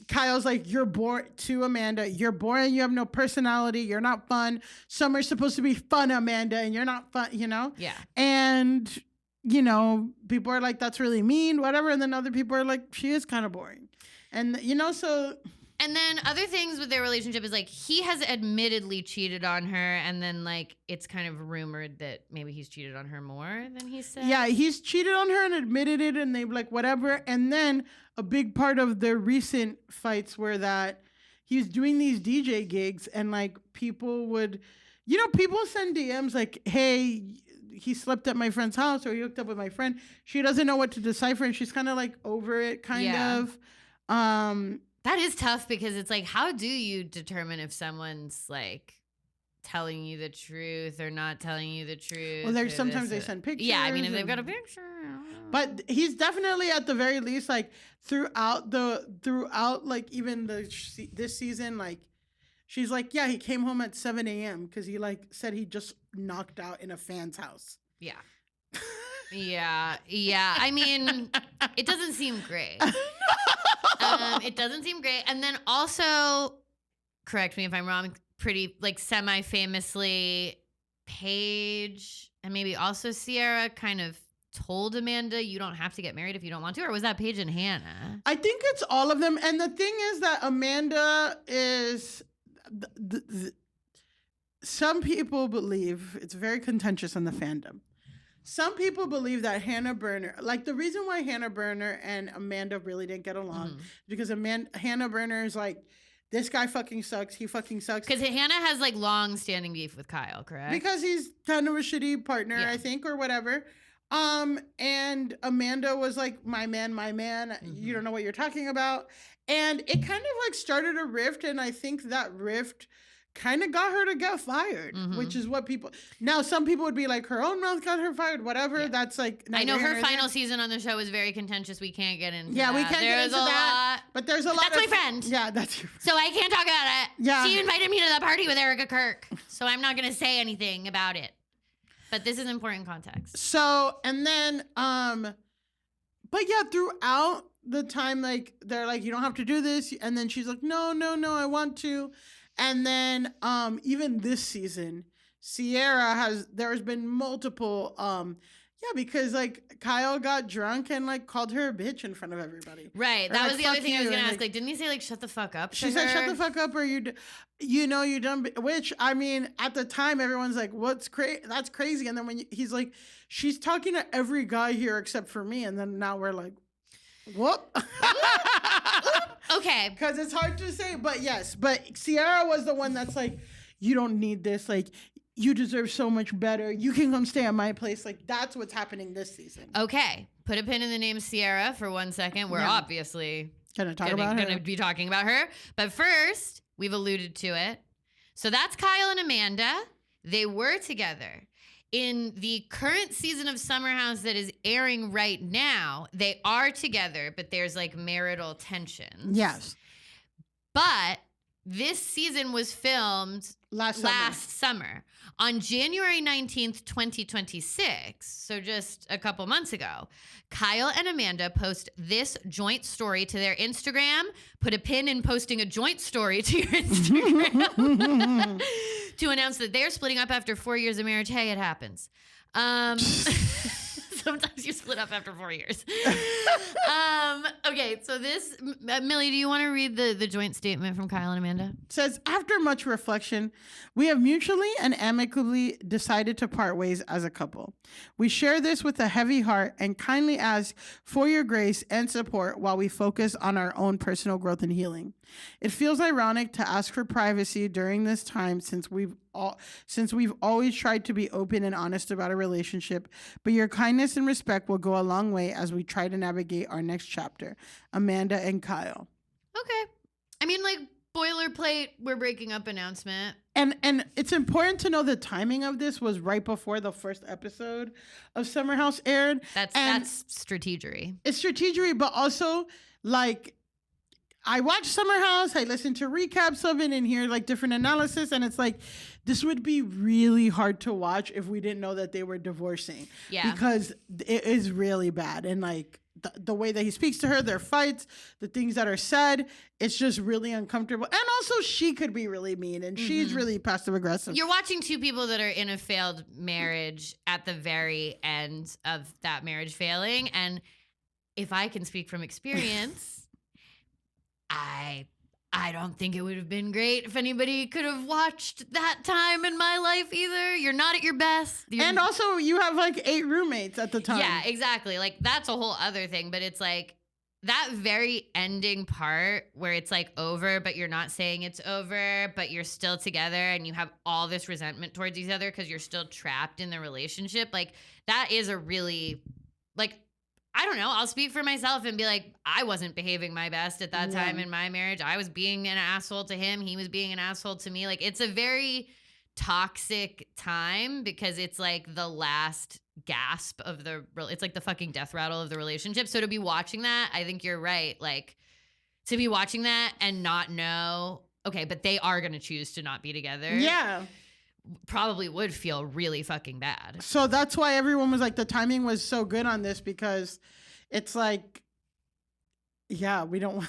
Kyle's like, you're boring to Amanda. You're boring. You have no personality. You're not fun. Summer's supposed to be fun, Amanda, and you're not fun, you know? Yeah. And, you know, people are like, that's really mean, whatever. And then other people are like, she is kind of boring. And, you know, so... And then other things with their relationship is like he has admittedly cheated on her, and then like it's kind of rumored that maybe he's cheated on her more than he said. Yeah, he's cheated on her and admitted it, and they like whatever. And then a big part of their recent fights were that he was doing these DJ gigs, and like people would, you know, people send DMs like, "Hey, he slept at my friend's house, or he hooked up with my friend." She doesn't know what to decipher, and she's kind of like over it, kind of. That is tough because it's like, how do you determine if someone's like telling you the truth or not telling you the truth? Well, there's sometimes they send pictures. Yeah, I mean, if they've got a picture. But he's definitely at the very least like throughout like even this season, like she's like, yeah, he came home at 7 a.m. because he like said he just knocked out in a fan's house. Yeah. Yeah. I mean, it doesn't seem great. It doesn't seem great. And then also, correct me if I'm wrong, pretty like semi-famously, Paige and maybe also Ciara kind of told Amanda, you don't have to get married if you don't want to, or was that Paige and Hannah? I think it's all of them. And the thing is that Amanda is... some people believe, it's very contentious in the fandom. Some people believe that Hannah Berner, like the reason why Hannah Berner and Amanda really didn't get along is because Hannah Berner is like, this guy fucking sucks. He fucking sucks. Because Hannah has like long-standing beef with Kyle, correct? Because he's kind of a shitty partner, I think, or whatever. And Amanda was like, my man, you don't know what you're talking about. And it kind of like started a rift, and I think that rift kind of got her to get fired, which is what people... Now, some people would be like, her own mouth got her fired, whatever. Yeah. That's like... I know her final season on the show was very contentious. We can't get into that. We can't get into that. But there's a lot That's my friend. Yeah, that's your... So I can't talk about it. Yeah. She invited me to the party with Erica Kirk. So I'm not going to say anything about it. But this is important context. So, and then... But yeah, throughout the time, like, they're like, you don't have to do this. And then she's like, no, I want to. And then even this season, there's been multiple, because like Kyle got drunk and like called her a bitch in front of everybody. Right. That was the other thing I was going to ask. Like, didn't he say like, shut the fuck up? She said, shut the fuck up or you know, you done, which I mean, at the time, everyone's like, that's crazy. And then when he's like, she's talking to every guy here except for me. And then now we're like, whoop. Okay. Because it's hard to say, but yes. But Ciara was the one that's like, you don't need this. Like, you deserve so much better. You can come stay at my place. Like, that's what's happening this season. Okay. Put a pin in the name Ciara for 1 second. We're obviously going to be talking about her. But first, we've alluded to it. So that's Kyle and Amanda. They were together. In the current season of Summer House that is airing right now, they are together, but there's like marital tensions. Yes. But this season was filmed last summer. On January 19th, 2026, so just a couple months ago, Kyle and Amanda post this joint story to their Instagram. Put a pin in posting a joint story to your Instagram to announce that they're splitting up after 4 years of marriage. Hey, it happens. Sometimes you split up after 4 years. Okay, so this, Millie, do you want to read the joint statement from Kyle and Amanda? It says, after much reflection, we have mutually and amicably decided to part ways as a couple. We share this with a heavy heart and kindly ask for your grace and support while we focus on our own personal growth and healing. It feels ironic to ask for privacy during this time since we've always tried to be open and honest about a relationship, but your kindness and respect will go a long way as we try to navigate our next chapter. Amanda and Kyle. Okay. I mean, like, boilerplate, we're breaking up announcement. And it's important to know the timing of this was right before the first episode of Summer House aired. That's strategery. It's strategery, but also, like, I watch Summer House, I listen to recaps of it and hear like different analysis, and it's like, this would be really hard to watch if we didn't know that they were divorcing. Yeah. Because it is really bad. And like, the way that he speaks to her, their fights, the things that are said, it's just really uncomfortable. And also she could be really mean, and she's really passive aggressive. You're watching two people that are in a failed marriage at the very end of that marriage failing. And if I can speak from experience, I don't think it would have been great if anybody could have watched that time in my life either. You're not at your best. And also, you have like 8 roommates at the time. Yeah, exactly. Like, that's a whole other thing. But it's like that very ending part where it's like over, but you're not saying it's over, but you're still together and you have all this resentment towards each other because you're still trapped in the relationship. Like, that is a really, like, I don't know. I'll speak for myself and be like, I wasn't behaving my best at that time in my marriage. I was being an asshole to him. He was being an asshole to me. Like, it's a very toxic time because it's like the last gasp of it's like the fucking death rattle of the relationship. So to be watching that, I think you're right. Like, to be watching that and not know, okay, but they are going to choose to not be together. Yeah. Probably would feel really fucking bad. So that's why everyone was like, the timing was so good on this, because it's like, yeah, we don't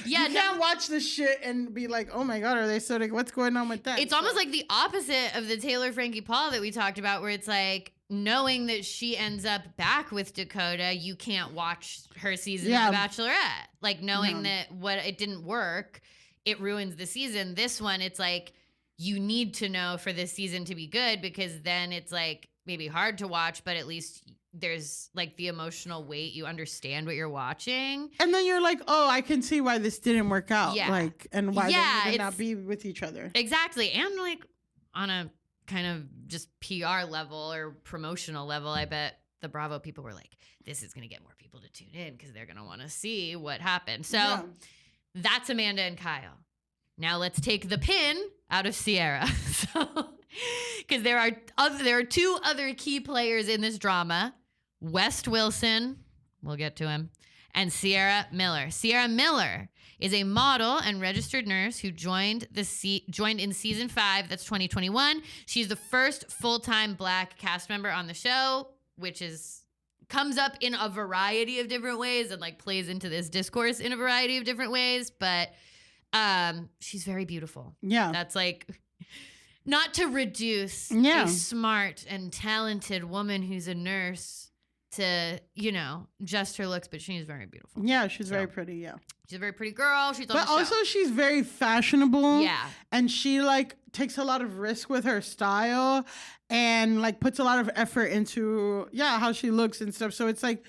you can't watch this shit and be like, oh my God, are they so what's going on with that? It's almost like the opposite of the Taylor Frankie Paul that we talked about, where it's like, knowing that she ends up back with Dakota, you can't watch her season of The Bachelorette. Like, knowing that it didn't work, it ruins the season. This one, it's like, you need to know for this season to be good, because then it's like maybe hard to watch, but at least there's like the emotional weight. You understand what you're watching. And then you're like, oh, I can see why this didn't work out. Yeah. Like, and why they did not be with each other. Exactly. And like on a kind of just PR level or promotional level, I bet the Bravo people were like, this is going to get more people to tune in because they're going to want to see what happened. So that's Amanda and Kyle. Now let's take the pin out of Ciara. Because there are 2 other key players in this drama. West Wilson, we'll get to him, and Ciara Miller. Ciara Miller is a model and registered nurse who joined in season 5, that's 2021. She's the first full-time Black cast member on the show, which comes up in a variety of different ways and like plays into this discourse in a variety of different ways, but she's very beautiful. Yeah. That's like, not to reduce a smart and talented woman who's a nurse to, just her looks, but she's very beautiful. Yeah, she's very pretty, yeah. She's a very pretty girl. But also she's very fashionable. Yeah. And she like takes a lot of risk with her style and like puts a lot of effort into, how she looks and stuff. So it's like,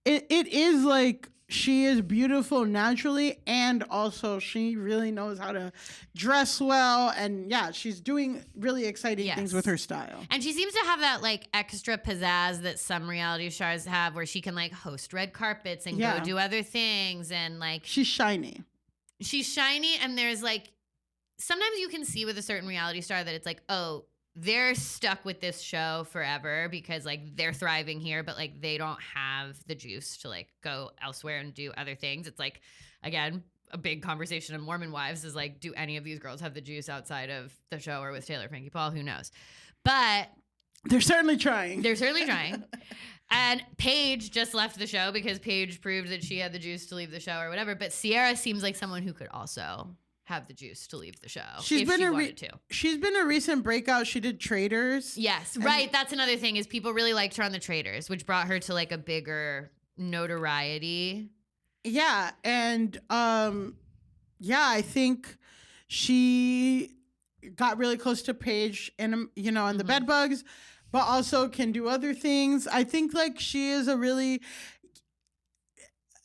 it is like, she is beautiful naturally, and also she really knows how to dress well, and she's doing really exciting things with her style. And she seems to have that like extra pizzazz that some reality stars have, where she can like host red carpets and go do other things, and like she's shiny. She's shiny, and there's like sometimes you can see with a certain reality star that it's like, oh, they're stuck with this show forever because like they're thriving here, but like they don't have the juice to like go elsewhere and do other things. It's like, again, a big conversation in Mormon Wives is like, do any of these girls have the juice outside of the show or with Taylor Frankie Paul? Who knows? But they're certainly trying. And Paige just left the show because Paige proved that she had the juice to leave the show or whatever. But Ciara seems like someone who could also have the juice to leave the show. She's been a recent breakout. She did Traitors. Yes, right. That's another thing, is people really liked her on the Traitors, which brought her to like a bigger notoriety. Yeah, and I think she got really close to Paige and and the Bedbugs, but also can do other things. I think like she is a really.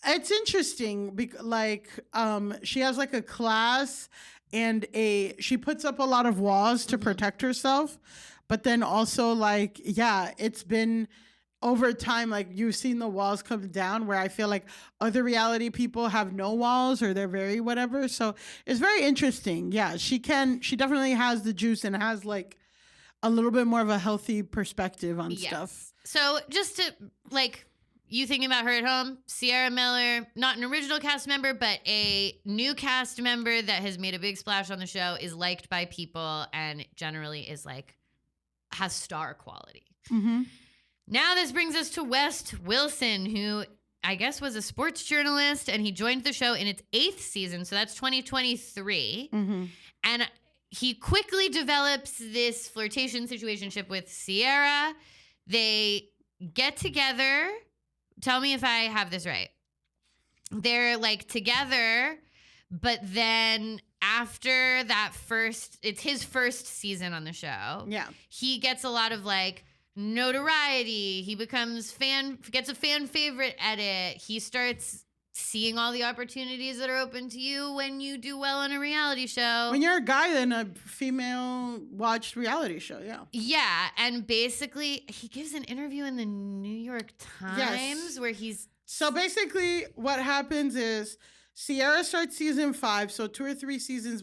It's interesting, she has like a class and she puts up a lot of walls to protect herself, but then also like, it's been over time, like you've seen the walls come down, where I feel like other reality people have no walls or they're very whatever. So it's very interesting. Yeah, she definitely has the juice and has like a little bit more of a healthy perspective on stuff. So just to like, you thinking about her at home, Ciara Miller, not an original cast member, but a new cast member that has made a big splash on the show, is liked by people and generally is like, has star quality. Mm-hmm. Now this brings us to West Wilson, who I guess, was a sports journalist, and he joined the show in its 8th season. So that's 2023. Mm-hmm. And he quickly develops this flirtation situationship with Ciara. They get together. Tell me if I have this right. They're like together, but then after that it's his first season on the show. Yeah. He gets a lot of like notoriety. He gets a fan favorite edit. He starts seeing all the opportunities that are open to you when you do well on a reality show. When you're a guy in a female watched reality show, yeah. Yeah, and basically he gives an interview in the New York Times where he's... So basically what happens is Ciara starts season 5, so 2 or 3 seasons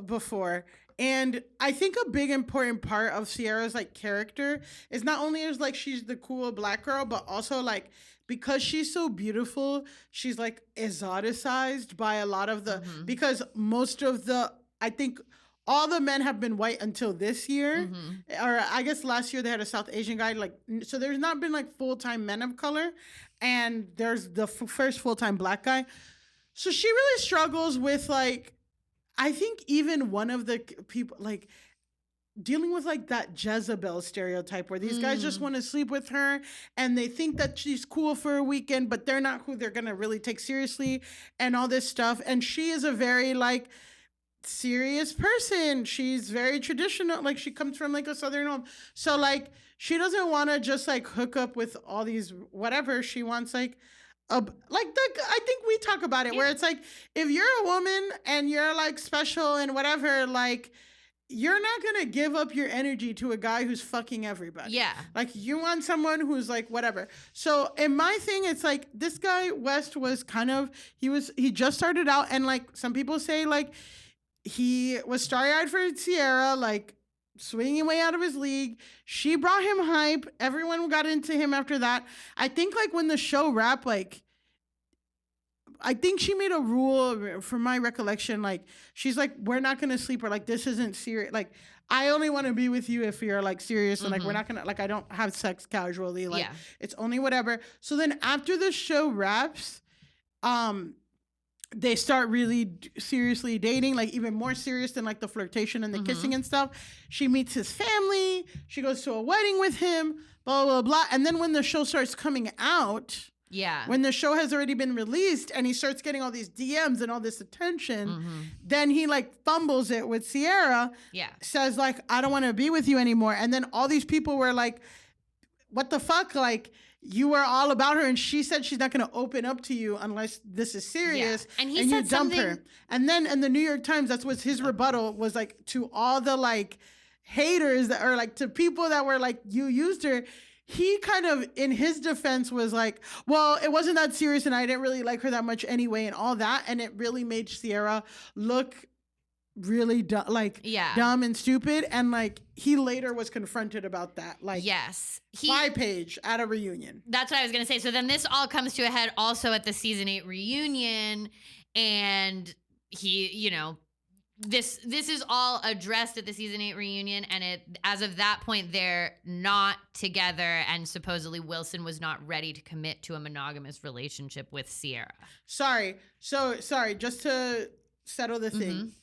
before. And I think a big important part of Ciara's like character is not only is like she's the cool black girl, but also like because she's so beautiful, she's like exoticized by a lot of the, because most of the, I think all the men have been white until this year, or I guess last year they had a South Asian guy. Like, so there's not been like full-time men of color, and there's the first full-time black guy. So she really struggles with like, I think even one of the people like dealing with like that Jezebel stereotype where these guys just want to sleep with her and they think that she's cool for a weekend, but they're not who they're going to really take seriously and all this stuff. And she is a very like serious person. She's very traditional. Like she comes from like a Southern home. So like, she doesn't want to just like hook up with all these, whatever. She wants like, I think we talk about it where it's like, if you're a woman and you're like special and whatever, like, you're not going to give up your energy to a guy who's fucking everybody. Yeah. Like, you want someone who's like, whatever. So, in my thing, it's like, this guy, West, was kind of, he just started out, and like, some people say, like, he was starry-eyed for Ciara, like, swinging way out of his league. She brought him hype. Everyone got into him after that. I think, like, when the show wrapped, like, I think she made a rule, from my recollection, like, she's like, we're not going to sleep, or like, this isn't serious. Like, I only want to be with you if you're like serious, and like, we're not going to, like, I don't have sex casually. Like, it's only whatever. So then after the show wraps, they start really seriously dating, like even more serious than like the flirtation and the kissing and stuff. She meets his family. She goes to a wedding with him, blah, blah, blah. And then when the show starts coming out, when the show has already been released and he starts getting all these DMs and all this attention, then he like fumbles it with Ciara, says like, I don't want to be with you anymore. And then all these people were like, what the fuck? Like, you were all about her, and she said she's not going to open up to you unless this is serious. Yeah. And he said you dump something... her. And then in the New York Times, that's what his rebuttal was like to all the like haters that are like to people that were like, you used her. He kind of, in his defense, was like, well, it wasn't that serious, and I didn't really like her that much anyway, and all that. And it really made Ciara look really dumb and stupid, and like he later was confronted about that, like by Paige at a reunion. That's what I was gonna say. So then this all comes to a head also at the season 8 reunion, and he, you know, this is all addressed at the season 8 reunion, and it, as of that point, they're not together, and supposedly Wilson was not ready to commit to a monogamous relationship with Ciara. Sorry, just to settle the thing.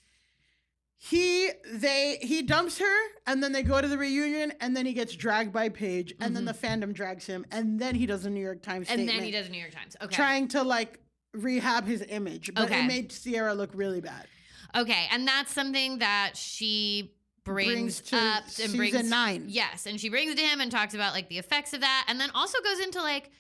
He dumps her, and then they go to the reunion, and then he gets dragged by Paige, and then the fandom drags him, and then he does a New York Times statement. And then he does a New York Times. Okay. Trying to like rehab his image, but it made Ciara look really bad. Okay, and that's something that she brings to up and season 9. Yes, and she brings it to him and talks about like the effects of that, and then also goes into like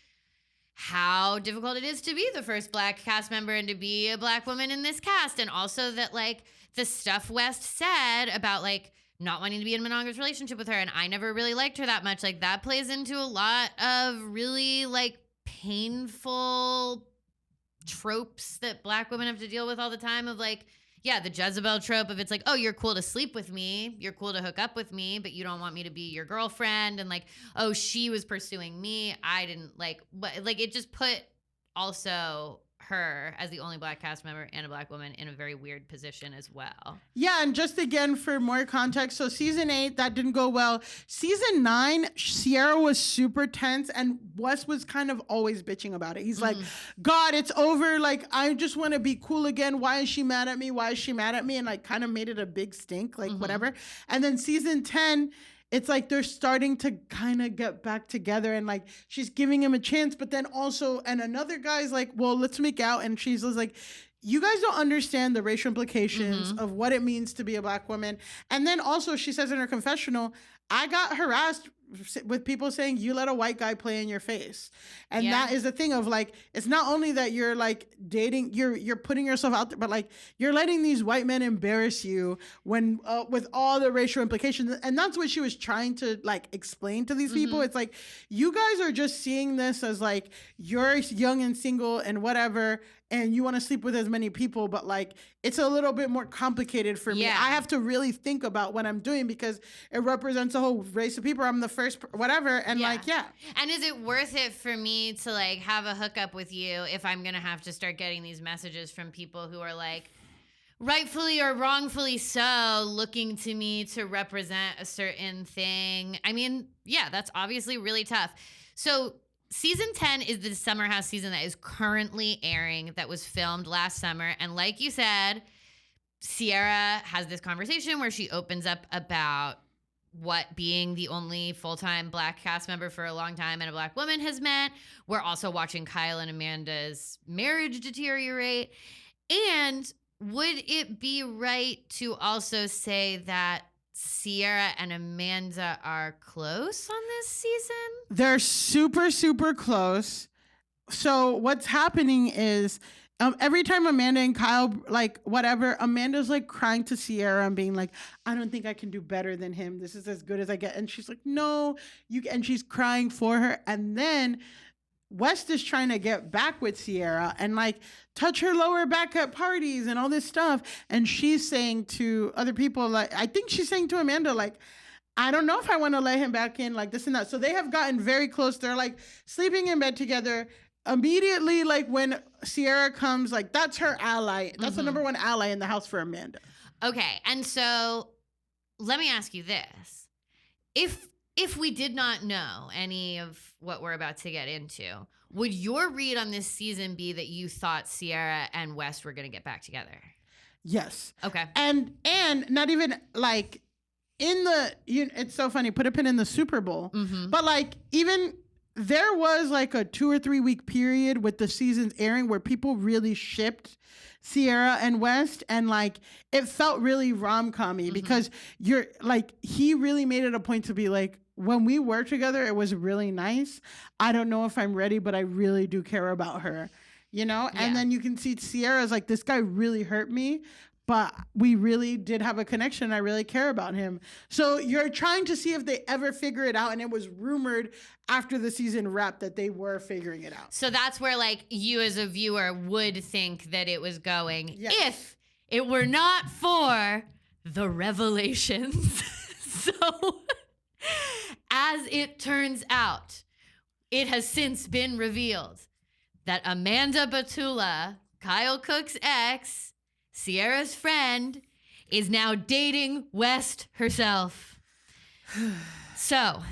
how difficult it is to be the first black cast member and to be a black woman in this cast, and also that like the stuff West said about like not wanting to be in a monogamous relationship with her, and I never really liked her that much, like that plays into a lot of really like painful tropes that black women have to deal with all the time, of like, yeah, the Jezebel trope of it's like, oh, you're cool to sleep with me, you're cool to hook up with me, but you don't want me to be your girlfriend, and like, oh, she was pursuing me, I didn't like, but like it just put also her as the only black cast member and a black woman in a very weird position as well. Yeah, and just again for more context, so season 8, that didn't go well. Season 9, Ciara was super tense, and Wes was kind of always bitching about it. He's like, God, it's over. Like, I just want to be cool again. Why is she mad at me? Why is she mad at me? And like kind of made it a big stink, like whatever. And then season 10, it's like they're starting to kind of get back together, and like she's giving him a chance, but then also, and another guy's like, well, let's make out. And she's like, you guys don't understand the racial implications of what it means to be a black woman. And then also she says in her confessional, I got harassed with people saying you let a white guy play in your face. And that is the thing of like, it's not only that you're like dating, you're putting yourself out there, but like you're letting these white men embarrass you when with all the racial implications. And that's what she was trying to like explain to these people. It's like, you guys are just seeing this as like, you're young and single and whatever, and you want to sleep with as many people, but like, it's a little bit more complicated for me. I have to really think about what I'm doing because it represents a whole race of people. I'm the first, whatever. And And is it worth it for me to like have a hookup with you if I'm going to have to start getting these messages from people who are like, rightfully or wrongfully so, looking to me to represent a certain thing? I mean, yeah, that's obviously really tough. So season 10 is the Summer House season that is currently airing, that was filmed last summer. And like you said, Ciara has this conversation where she opens up about what being the only full-time black cast member for a long time and a black woman has meant. We're also watching Kyle and Amanda's marriage deteriorate. And would it be right to also say that Ciara and Amanda are close on this season? They're super, super close. So what's happening is every time Amanda and Kyle, like whatever, Amanda's like crying to Ciara and being like, I don't think I can do better than him. This is as good as I get. And she's like, no, and she's crying for her. And then West is trying to get back with Ciara and like touch her lower back at parties and all this stuff. And she's saying to other people, like, I think she's saying to Amanda, like, I don't know if I want to let him back in, like this and that. So they have gotten very close. They're like sleeping in bed together. Immediately, like when Ciara comes, like that's her ally. That's the number one ally in the house for Amanda. Okay. And so let me ask you this. If we did not know any of what we're about to get into, would your read on this season be that you thought Ciara and West were going to get back together? Yes. Okay. And not even like in the, it's so funny, put a pin in the Super Bowl, but like even there was like a 2 or 3 week period with the seasons airing where people really shipped Ciara and West, and like it felt really rom-com-y because you're like, he really made it a point to be like, when we were together, it was really nice. I don't know if I'm ready, but I really do care about her, And then you can see Ciara's like, this guy really hurt me, but we really did have a connection. I really care about him. So you're trying to see if they ever figure it out. And it was rumored after the season wrapped that they were figuring it out. So that's where like you as a viewer would think that it was going if it were not for the revelations. So as it turns out, it has since been revealed that Amanda Batula, Kyle Cooke's ex, Ciara's friend, is now dating West herself. So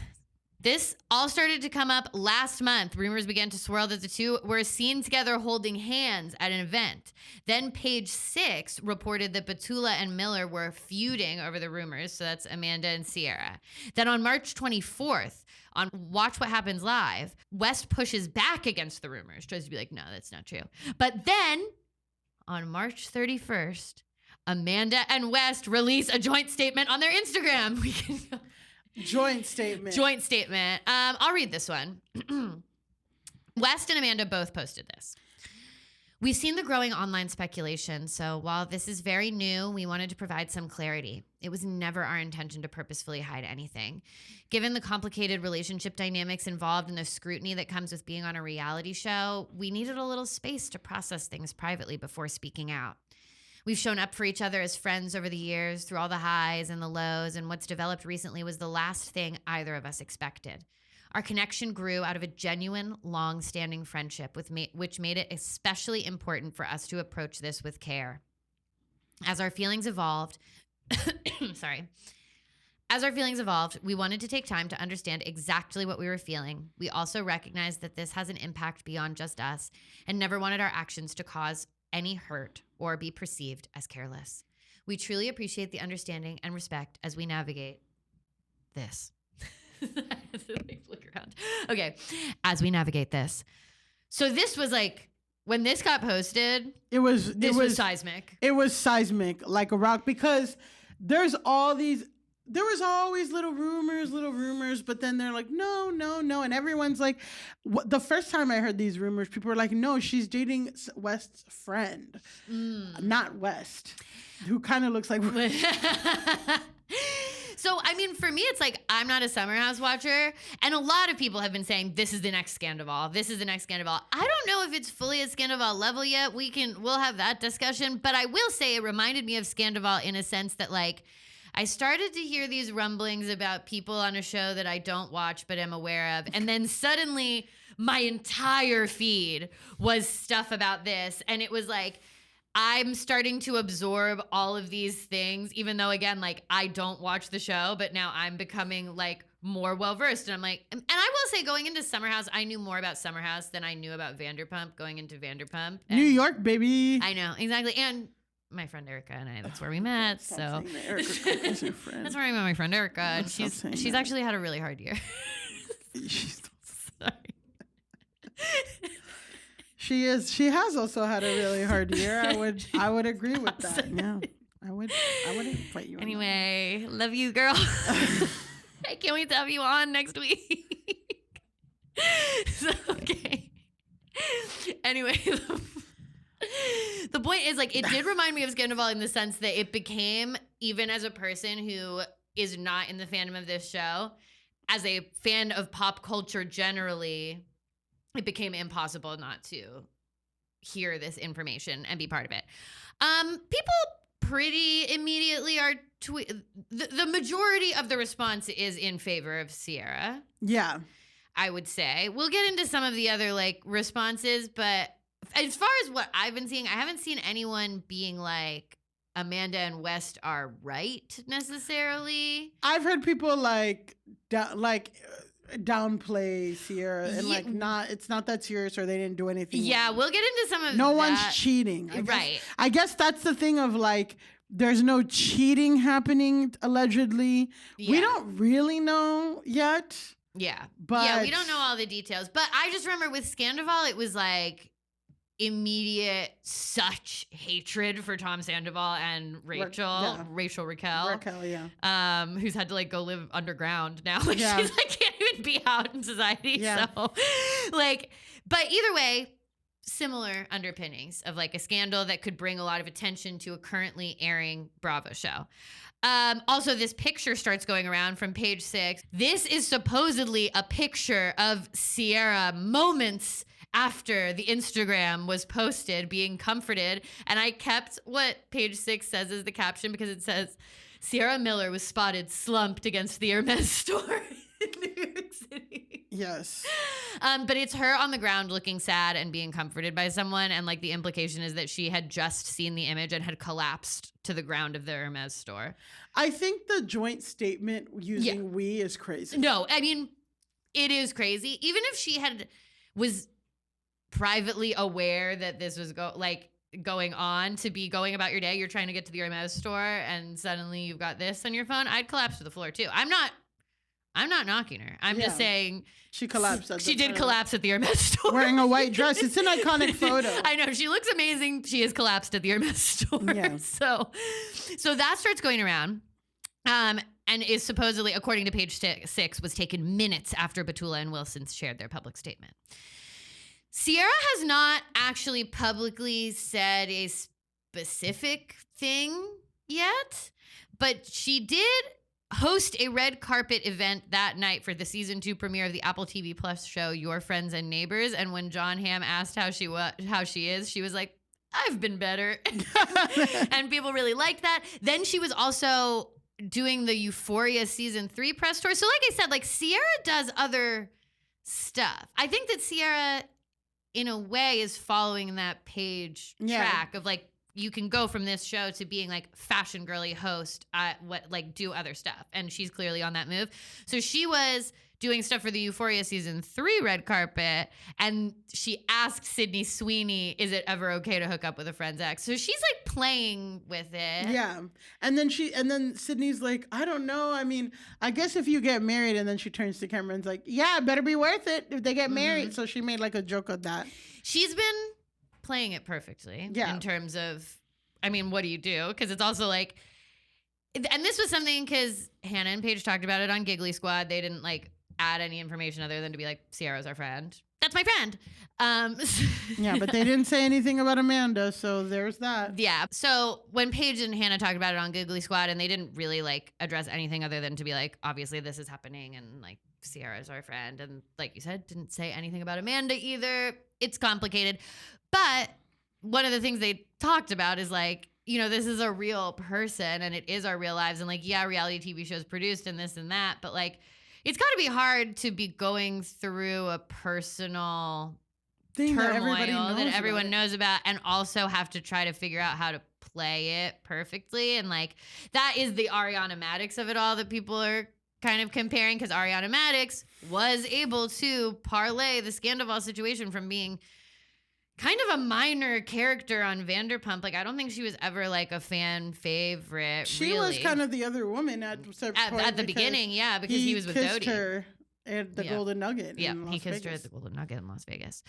this all started to come up last month. Rumors began to swirl that the two were seen together holding hands at an event. Then Page 6 reported that Batula and Miller were feuding over the rumors. So that's Amanda and Ciara. Then on March 24th, on Watch What Happens Live, West pushes back against the rumors, tries to be like, no, that's not true. But then on March 31st, Amanda and West release a joint statement on their Instagram. We can go. Joint statement. I'll read this one. West and Amanda both posted this. We've seen the growing online speculation, so while this is very new, we wanted to provide some clarity. It was never our intention to purposefully hide anything. Given the complicated relationship dynamics involved and the scrutiny that comes with being on a reality show, we needed a little space to process things privately before speaking out. We've shown up for each other as friends over the years through all the highs and the lows, and what's developed recently was the last thing either of us expected. Our connection grew out of a genuine, long-standing friendship, which made it especially important for us to approach this with care. As our feelings evolved, we wanted to take time to understand exactly what we were feeling. We also recognized that this has an impact beyond just us and never wanted our actions to cause any hurt or be perceived as careless. We truly appreciate the understanding and respect as we navigate this. Flick around. Okay, as we navigate this. So this was like, when this got posted, it was seismic. It was seismic, like a rock, because there was always little rumors, but then they're like, no. And everyone's like, the first time I heard these rumors, people were like, no, she's dating West's friend, not West, who kind of looks like So, I mean, for me, it's like, I'm not a Summer House watcher. And a lot of people have been saying, this is the next Scandoval. This is the next Scandoval. I don't know if it's fully at Scandoval level yet. We'll have that discussion. But I will say it reminded me of Scandoval in a sense that, like, I started to hear these rumblings about people on a show that I don't watch but am aware of. And then suddenly my entire feed was stuff about this. And it was like, I'm starting to absorb all of these things, even though, again, like, I don't watch the show, but now I'm becoming, like, more well-versed. And I'm like, and I will say, going into Summer House, I knew more about Summer House than I knew about Vanderpump going into Vanderpump. New York, baby. I know, exactly. And my friend Erica and I, that's where we met. So Erica is your friend. That's where I met my friend Erica. And she's actually had a really hard year. Sorry. She has also had a really hard year. I would agree with that. Yeah. I would invite you. Anyway, love you, girl. I can't wait to have you on next week. Okay. Anyway, the point is, like, it did remind me of Scandoval in the sense that it became, even as a person who is not in the fandom of this show, as a fan of pop culture generally, it became impossible not to hear this information and be part of it. People pretty immediately are the majority of the response is in favor of Ciara. Yeah. I would say. We'll get into some of the other, like, responses, but as far as what I've been seeing, I haven't seen anyone being like, Amanda and West are right necessarily. I've heard people downplay Ciara and it's not that serious, or they didn't do anything. Yeah, we'll get into some of that. No one's cheating. Right. I guess that's the thing of, like, there's no cheating happening allegedly. Yeah. We don't really know yet. Yeah. But we don't know all the details. But I just remember with Scandoval, it was like immediate such hatred for Tom Sandoval and Raquel, who's had to, like, go live underground now. Like, she's like, can't even be out in society. Yeah. So, like, but either way, similar underpinnings of, like, a scandal that could bring a lot of attention to a currently airing Bravo show. Also, this picture starts going around from page 6. This is supposedly a picture of Ciara moments after the Instagram was posted, being comforted. And I kept what page 6 says as the caption because it says, Ciara Miller was spotted slumped against the Hermes store in New York City. Yes. But it's her on the ground looking sad and being comforted by someone. And, like, the implication is that she had just seen the image and had collapsed to the ground of the Hermes store. I think the joint statement using we is crazy. No, I mean, it is crazy. Even if she was privately aware that this was going on, to be going about your day, you're trying to get to the Hermes store and suddenly you've got this on your phone, I'd collapse to the floor too. I'm not knocking her. I'm just saying she collapsed. She did collapse at the Hermes store. Wearing a white dress. It's an iconic photo. I know. She looks amazing. She has collapsed at the Hermes store. Yeah. So that starts going around. And is supposedly, according to page 6, was taken minutes after Batula and Wilson shared their public statement. Ciara has not actually publicly said a specific thing yet, but she did host a red carpet event that night for the season 2 premiere of the Apple TV Plus show Your Friends and Neighbors. And when John Hamm asked how she is, she was like, I've been better. And people really liked that. Then she was also doing the Euphoria season 3 press tour. So like I said, like, Ciara does other stuff. I think that Ciara, in a way, is following that page track of like, you can go from this show to being like fashion girly host, do other stuff. And she's clearly on that move. So she was doing stuff for the Euphoria season 3 red carpet. And she asked Sydney Sweeney, is it ever okay to hook up with a friend's ex? So she's like playing with it. Yeah. And then Sydney's like, I don't know. I mean, I guess if you get married, and then she turns to Cameron and's like, yeah, it better be worth it if they get married. So she made like a joke of that. She's been playing it perfectly in terms of, I mean, what do you do? Because it's also like, and this was something because Hannah and Paige talked about it on Giggly Squad. They didn't like add any information other than to be like, Ciara's our friend. That's my friend. Yeah, but they didn't say anything about Amanda, so there's that. Yeah. So when Paige and Hannah talked about it on Giggly Squad, and they didn't really like address anything other than to be like, obviously this is happening, and like Ciara's our friend, and like you said, didn't say anything about Amanda either. It's complicated, but one of the things they talked about is like, you know, this is a real person, and it is our real lives, and like, yeah, reality TV shows produced and this and that, but like, it's got to be hard to be going through a personal thing turmoil that everyone knows about, and also have to try to figure out how to play it perfectly. And like, that is the Ariana Madix of it all that people are kind of comparing, because Ariana Madix was able to parlay the Scandoval situation from being kind of a minor character on Vanderpump. Like, I don't think she was ever like a fan favorite. She was kind of the other woman at the beginning, yeah, because he was with Dodie. He kissed her at the Golden Nugget. Yeah, he kissed her at the Golden Nugget in Las Vegas.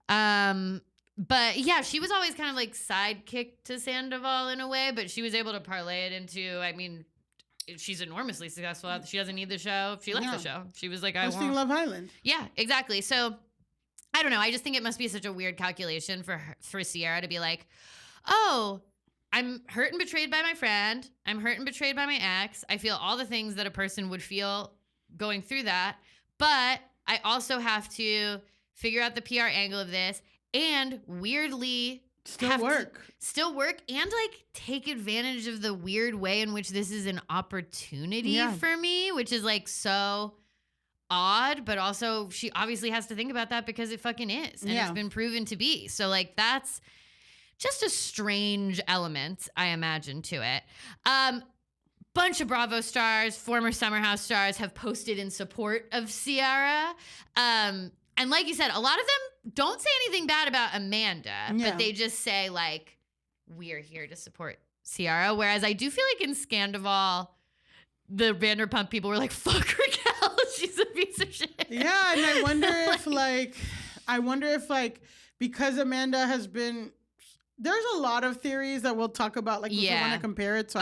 But yeah, she was always kind of like sidekick to Sandoval in a way, but she was able to parlay it into, I mean, she's enormously successful. She doesn't need the show. She liked the show. She was like, I want Love Island. Yeah, exactly. So I don't know. I just think it must be such a weird calculation for Ciara to be like, oh, I'm hurt and betrayed by my friend. I'm hurt and betrayed by my ex. I feel all the things that a person would feel going through that. But I also have to figure out the PR angle of this and weirdly still work and like take advantage of the weird way in which this is an opportunity for me, which is like so odd, but also she obviously has to think about that because it fucking is, and it's been proven to be. So like, that's just a strange element, I imagine, to it. Bunch of Bravo stars, former Summer House stars have posted in support of Ciara. And like you said, a lot of them don't say anything bad about Amanda, but they just say like, we're here to support Ciara. Whereas I do feel like in Scandoval, the Vanderpump people were like, fuck Raquel, she's a piece of shit. Yeah, and I wonder if because Amanda has been, there's a lot of theories that we'll talk about, like if we want to compare it. So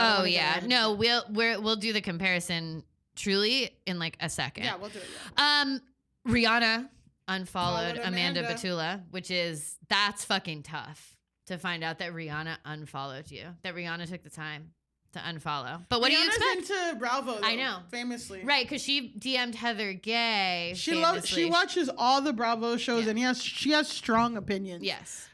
no, we'll do the comparison truly in like a second. Yeah, we'll do it. Rihanna unfollowed Amanda Batula, that's fucking tough to find out that Rihanna unfollowed you, that Rihanna took the time to unfollow. But what do you expect? Into Bravo, though, I know, famously, right? Because she DM'd Heather Gay. She watches all the Bravo shows, and she has strong opinions.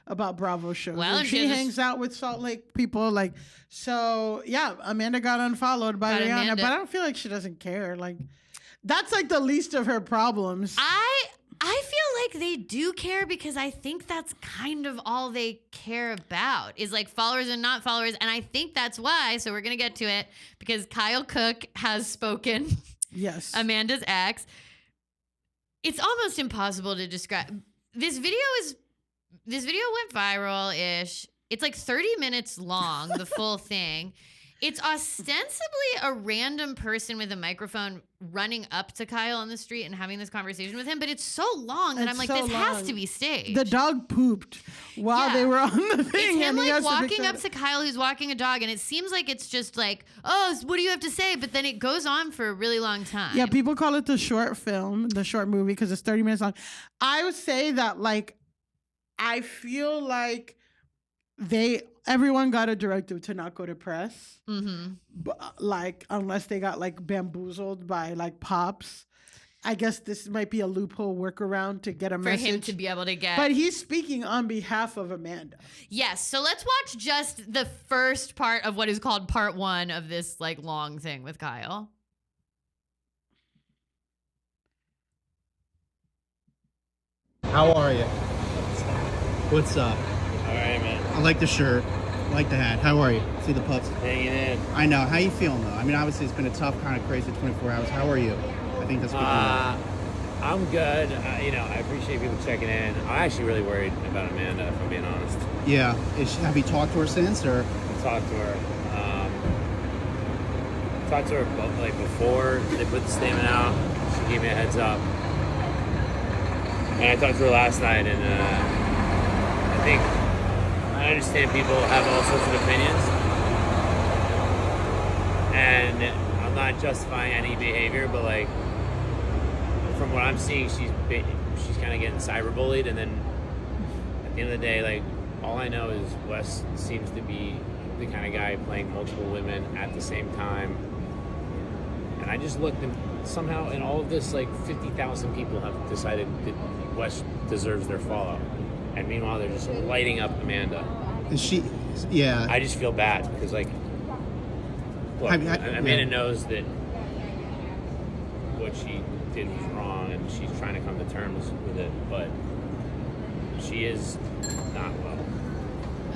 About Bravo shows. Well, and she hangs out with Salt Lake people, like, so. Yeah, Amanda got unfollowed by Rihanna, but I don't feel like she doesn't care. Like, that's like the least of her problems. I feel like they do care, because I think that's kind of all they care about is like followers and not followers. And I think that's why, so we're going to get to it, because Kyle Cooke has spoken. Yes. Amanda's ex. It's almost impossible to describe. This video went viral-ish. It's like 30 minutes long, the full thing. It's ostensibly a random person with a microphone running up to Kyle on the street and having this conversation with him, but it's so long that I'm like, this has to be staged. The dog pooped while they were on the thing. It's him like walking up to Kyle who's walking a dog, and it seems like it's just like, oh, what do you have to say? But then it goes on for a really long time. Yeah, people call it the short movie, because it's 30 minutes long. I would say that, like, I feel like everyone got a directive to not go to press. But, like, unless they got like bamboozled by like Pops. I guess this might be a loophole workaround to get a message. For him to be able to get. But he's speaking on behalf of Amanda. Yes. So let's watch just the first part of what is called part 1 of this like long thing with Kyle. How are you? What's up? All right, man. I like the shirt. I like the hat. How are you? See the pups? Hanging in. I know. How you feeling, though? I mean, obviously, it's been a tough, kind of crazy 24 hours. How are you? I think that's good. I'm good. I appreciate people checking in. I'm actually really worried about Amanda, if I'm being honest. Yeah. Have you talked to her since, or? I talked to her. Talked to her like before they put the statement out. She gave me a heads up. And I talked to her last night, and I think I understand people have all sorts of opinions, and I'm not justifying any behavior, but like from what I'm seeing, she's kind of getting cyberbullied, and then at the end of the day, like all I know is Wes seems to be the kind of guy playing multiple women at the same time, and I just looked, and somehow in all of this, like 50,000 people have decided that Wes deserves their follow, and meanwhile they're just lighting up Amanda. Is she? Yeah. I just feel bad because, like, look, Amanda knows that what she did was wrong, and she's trying to come to terms with it, but she is not well.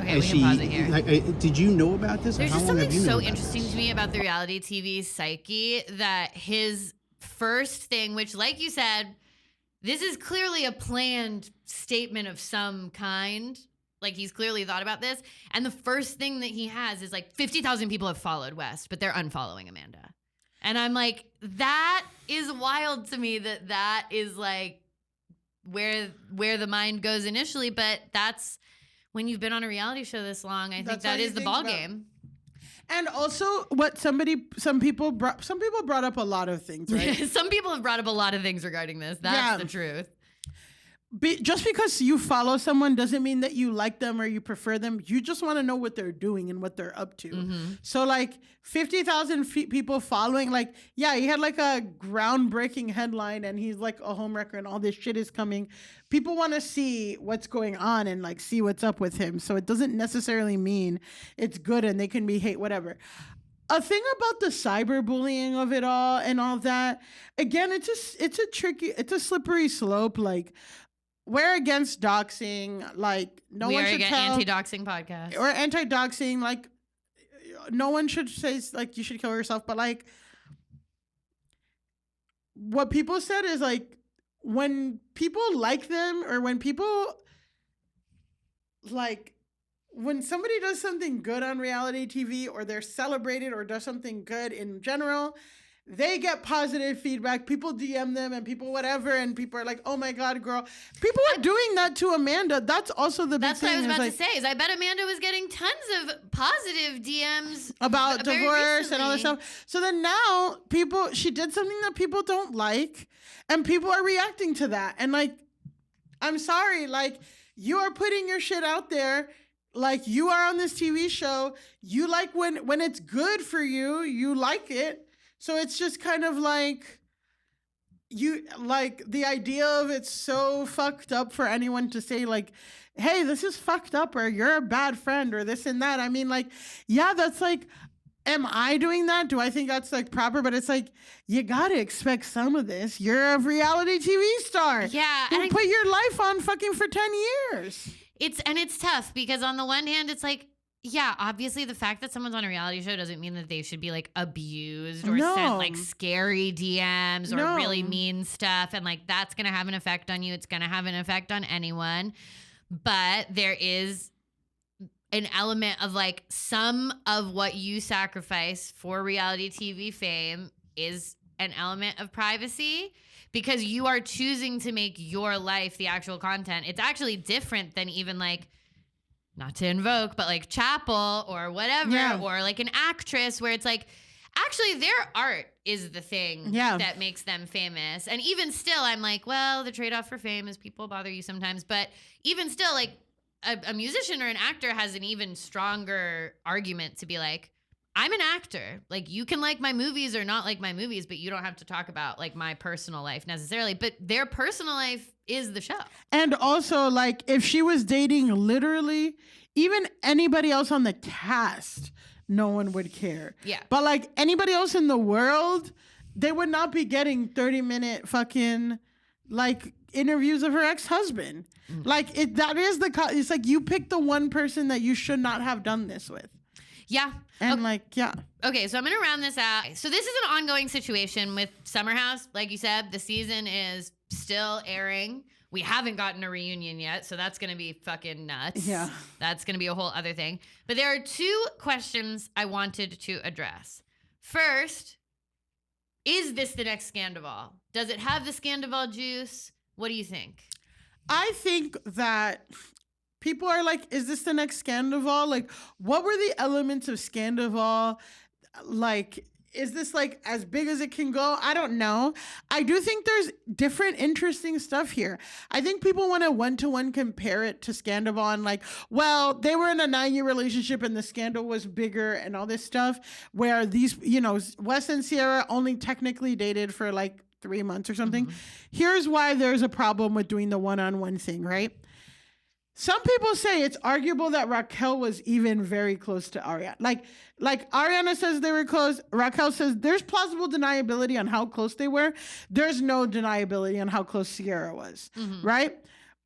Okay, we can pause it here. Did you know about this? There's How just long have something you known so about interesting this? to me about the reality TV psyche that his first thing, which, like you said, this is clearly a planned statement of some kind. Like, he's clearly thought about this. And the first thing that he has is like 50,000 people have followed West, but they're unfollowing Amanda. And I'm like, that is wild to me that is like where the mind goes initially. But that's when you've been on a reality show this long. I think that is the ball game. And also, what some people brought up a lot of things, right? Some people have brought up a lot of things regarding this. That's the truth. Just because you follow someone doesn't mean that you like them or you prefer them. You just want to know what they're doing and what they're up to. Mm-hmm. So, like, 50,000 people following, like, yeah, he had like a groundbreaking headline and he's like a homewrecker and all this shit is coming. People want to see what's going on and like see what's up with him. So it doesn't necessarily mean it's good and they can be hate, whatever. A thing about the cyberbullying of it all and all that, again, it's a slippery slope. Like, we're against doxing. Like, no one should tell. Anti-doxing podcast. Or anti-doxing. Like, no one should say, like, you should kill yourself. But, like, what people said is, like, when people like them or when people, like, when somebody does something good on reality TV or they're celebrated or does something good in general, they get positive feedback. People DM them and people whatever, and people are like, "Oh my God, girl!" People are doing that to Amanda. That's also the big thing. That's what I was about to say. Is I bet Amanda was getting tons of positive DMs about divorce and all this stuff. So then now she did something that people don't like, and people are reacting to that. And like, I'm sorry, like you are putting your shit out there. Like, you are on this TV show. You like when it's good for you, you like it. So it's just kind of like, you like the idea of it's so fucked up for anyone to say like, hey, this is fucked up, or you're a bad friend, or this and that. I mean, like, yeah, that's like, am I doing that? Do I think that's like proper? But it's like, you gotta expect some of this. You're a reality TV star. Yeah. You put your life on fucking for 10 years. It's tough because on the one hand, it's like, yeah, obviously the fact that someone's on a reality show doesn't mean that they should be like abused or sent like scary DMs or really mean stuff. And like, that's going to have an effect on you. It's going to have an effect on anyone. But there is an element of like some of what you sacrifice for reality TV fame is an element of privacy. Because you are choosing to make your life the actual content. It's actually different than even like, not to invoke, but like Chapel or whatever, or like an actress where it's like, actually their art is the thing that makes them famous. And even still, I'm like, well, the trade-off for fame is people bother you sometimes. But even still, like a musician or an actor has an even stronger argument to be like, I'm an actor. Like, you can like my movies or not like my movies, but you don't have to talk about like my personal life necessarily. But their personal life is the show. And also, like, if she was dating literally even anybody else on the cast, no one would care. Yeah. But like anybody else in the world, they would not be getting 30-minute fucking like interviews of her ex-husband. Like it's like you pick the one person that you should not have done this with. Yeah. And Okay, so I'm going to round this out. So this is an ongoing situation with Summer House. Like you said, the season is still airing. We haven't gotten a reunion yet, so that's going to be fucking nuts. Yeah. That's going to be a whole other thing. But there are 2 questions I wanted to address. First, is this the next Scandoval? Does it have the Scandoval juice? What do you think? I think that people are like, is this the next Scandoval? Like, what were the elements of Scandoval? Like, is this like as big as it can go? I don't know. I do think there's different interesting stuff here. I think people want to one-to-one compare it to Scandoval and like, well, they were in a 9-year relationship and the scandal was bigger and all this stuff, where these, Wes and Ciara only technically dated for like 3 months or something. Mm-hmm. Here's why there's a problem with doing the one-on-one thing, right? Some people say it's arguable that Raquel was even very close to Ariana. Like Ariana says they were close. Raquel says there's plausible deniability on how close they were. There's no deniability on how close Ciara was, right?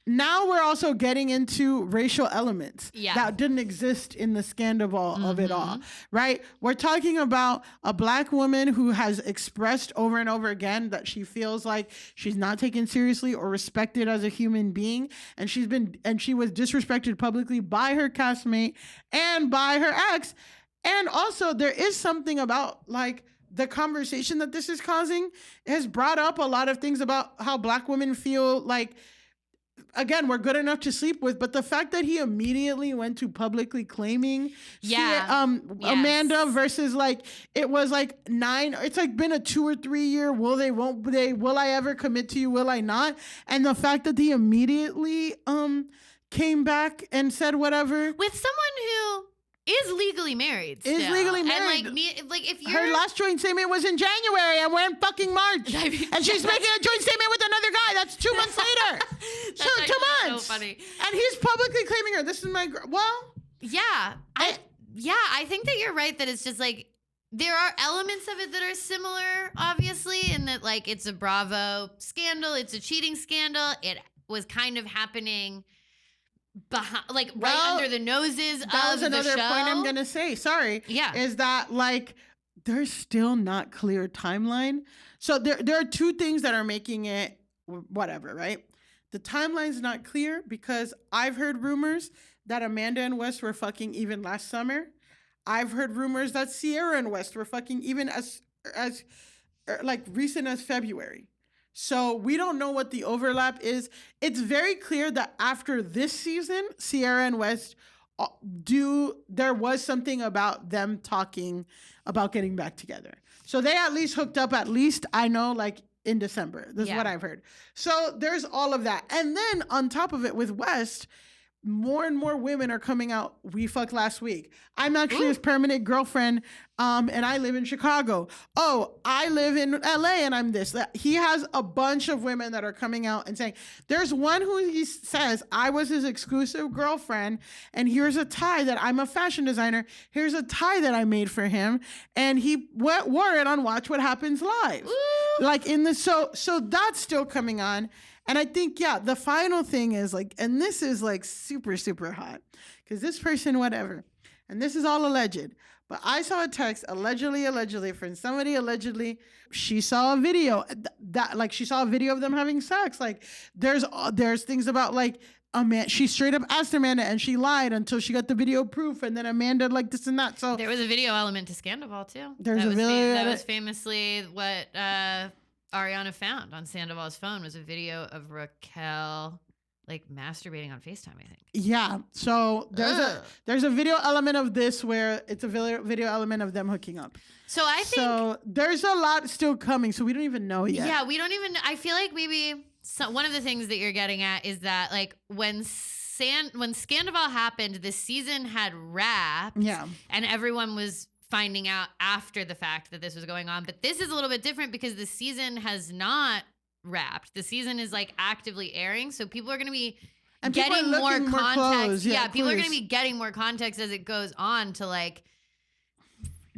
Now we're also getting into racial elements that didn't exist in the Scandoval of it all, right? We're talking about a Black woman who has expressed over and over again that she feels like she's not taken seriously or respected as a human being, and she was disrespected publicly by her castmate and by her ex. And also there is something about like the conversation that this is causing has brought up a lot of things about how Black women feel like, again, we're good enough to sleep with, but the fact that he immediately went to publicly claiming Amanda versus like, it was like 9, it's like been a 2 or 3 year, will I ever commit to you, will I not? And the fact that he immediately came back and said whatever. With someone who is legally married still. Is legally married. And like if you're... Her last joint statement was in January and we're in fucking March. And she's making a joint statement with another guy. That's 2 months later. So 2 months. So funny. And he's publicly claiming her. This is my girl. Well. Yeah. I think that you're right that it's just like, there are elements of it that are similar, obviously, in that like it's a Bravo scandal. It's a cheating scandal. It was kind of happening behind, like right under the noses of the show. That was another point I'm gonna say. Sorry. Yeah. Is that like there's still not clear timeline. So there are 2 things that are making it whatever, right? The timeline's not clear because I've heard rumors that Amanda and West were fucking even last summer. I've heard rumors that Ciara and West were fucking even as like recent as February. So we don't know what the overlap is. It's very clear that after this season, Ciara and West there was something about them talking about getting back together. So they at least hooked up, at least I know, like in December. This is what I've heard. So there's all of that. And then on top of it with West, more and more women are coming out. We fucked last week. I'm actually his permanent girlfriend, and I live in Chicago. Oh, I live in LA, and I'm this. He has a bunch of women that are coming out and saying, there's one who he says, I was his exclusive girlfriend, and here's a tie that I'm a fashion designer. Here's a tie that I made for him, and he wore it on Watch What Happens Live. Ooh. Like in the so that's still coming on. And I think, the final thing is like, and this is like super, super hot because this person, whatever, and this is all alleged, but I saw a text allegedly from somebody allegedly, she saw a video that like, she saw a video of them having sex. Like there's things about like, she straight up asked Amanda and she lied until she got the video proof, and then Amanda like this and that. So there was a video element to Scandoval too. That was famously what Ariana found on Sandoval's phone was a video of Raquel like masturbating on FaceTime, I think. Yeah. So there's a video element of this where it's a video element of them hooking up. So I think there's a lot still coming. So we don't even know yet. Yeah, we don't even. I feel like maybe one of the things that you're getting at is that like when Scandoval happened, the season had wrapped. Yeah. And everyone was finding out after the fact that this was going on. But this is a little bit different because the season has not wrapped. The season is like actively airing. So people are going to be getting more context. People are going to be getting more context as it goes on to like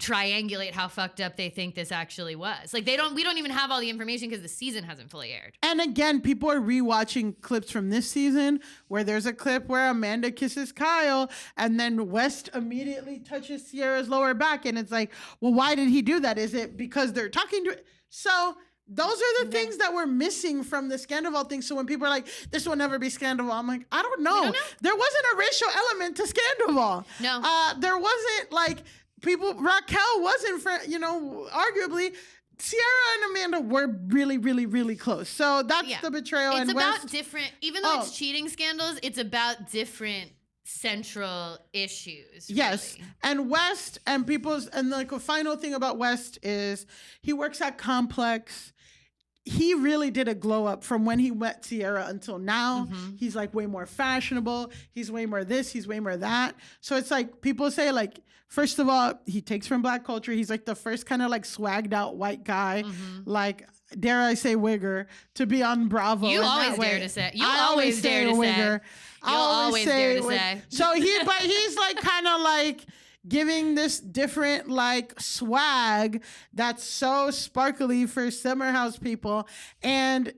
triangulate how fucked up they think this actually was. Like we don't even have all the information because the season hasn't fully aired. And again, people are rewatching clips from this season where there's a clip where Amanda kisses Kyle and then West immediately touches Ciara's lower back. And it's like, well, why did he do that? Is it because they're talking to it? So those are the things that we're missing from the Scandoval thing. So when people are like, this will never be Scandoval, I'm like, I don't know. There wasn't a racial element to Scandoval. No. There wasn't like Raquel wasn't, arguably, Ciara and Amanda were really, really, really close. So that's the betrayal. It's and about West, different, even though it's cheating scandals, it's about different central issues. Yes. Really. And West and like a final thing about West is he works at Complex. He really did a glow up from when he met Ciara until now. Mm-hmm. He's like way more fashionable. He's way more this. He's way more that. So it's like people say like, first of all, he takes from Black culture. He's like the first kind of like swagged out white guy, like dare I say wigger, to be on Bravo. You always dare to say. You always dare to say. You'll always dare to say. So he's like kind of like giving this different like swag that's so sparkly for Summer House people. And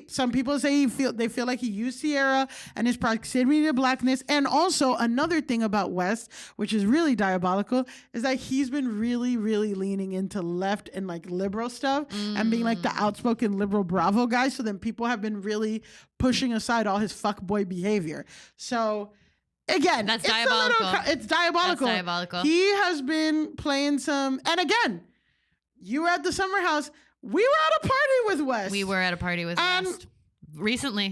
some people say they feel like he used Ciara and his proximity to Blackness. And also another thing about West, which is really diabolical, is that he's been really, really leaning into left and like liberal stuff and being like the outspoken liberal Bravo guy. So then people have been really pushing aside all his fuckboy behavior. So again, it's diabolical. It's diabolical. That's diabolical. He has been playing some, and again, you were at the Summer House. We were at a party with West. We were at a party with West recently.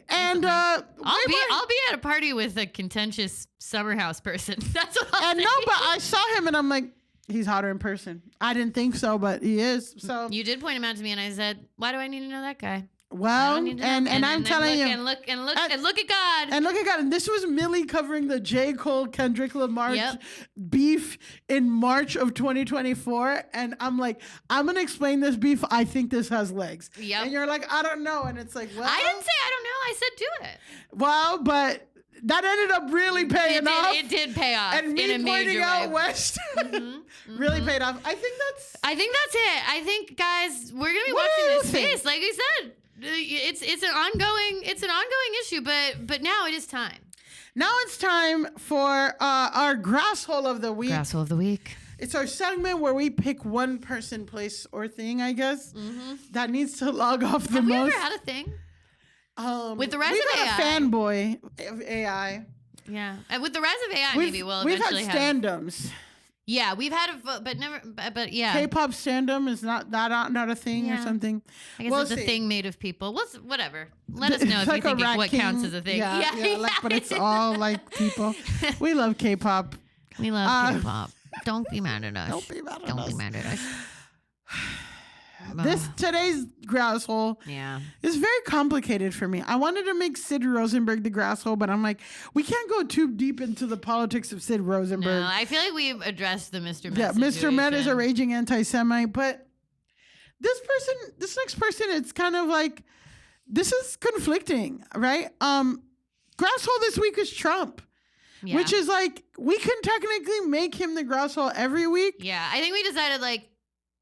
And I'll be at a party with a contentious Summer House person. That's what I'll say. No, but I saw him and I'm like, he's hotter in person. I didn't think so, but he is. So you did point him out to me, and I said, "Why do I need to know that guy?" Well, and I'm telling you, and look at God. And look at God. And this was Millie covering the J. Cole, Kendrick Lamar beef in March of 2024. And I'm like, I'm going to explain this beef. I think this has legs. Yep. And you're like, I don't know. And it's like, well. I didn't say I don't know. I said do it. Well, but that ended up really paying off. It did pay off. And me in a pointing major out way. West really paid off. I think that's it. I think, guys, we're going to be What watching do you this think? space. Like I said, it's an ongoing issue, but now it is time. Now it's time for our Grasshole of the Week. Grasshole of the Week. It's our segment where we pick one person, place, or thing, I guess, that needs to log off the Have we most. ever had a thing? With the rise we've of had AI. a fanboy of AI. Yeah. And with the rise of AI, maybe we'll eventually we've have. had stand-ums. Yeah, we've had but never, but yeah. K-pop stand-um is not a thing or something. I guess We'll it's a see. thing made of people. Whatever. Let us know if Like you a think rat what king. counts as a thing. But it's all like people. We love K-pop. We love K-pop. Don't be mad at us. Don't be mad at Don't us. be mad at us. Today's Grasshole is very complicated for me. I wanted to make Sid Rosenberg the Grasshole, but I'm like, we can't go too deep into the politics of Sid Rosenberg. No, I feel like we've addressed the Mr. Met Yeah, Mr. Met is a situation. raging anti-Semite, but this next person, it's kind of like, this is conflicting, right? Grasshole this week is Trump. Yeah. Which is like, we can technically make him the Grasshole every week. Yeah, I think we decided like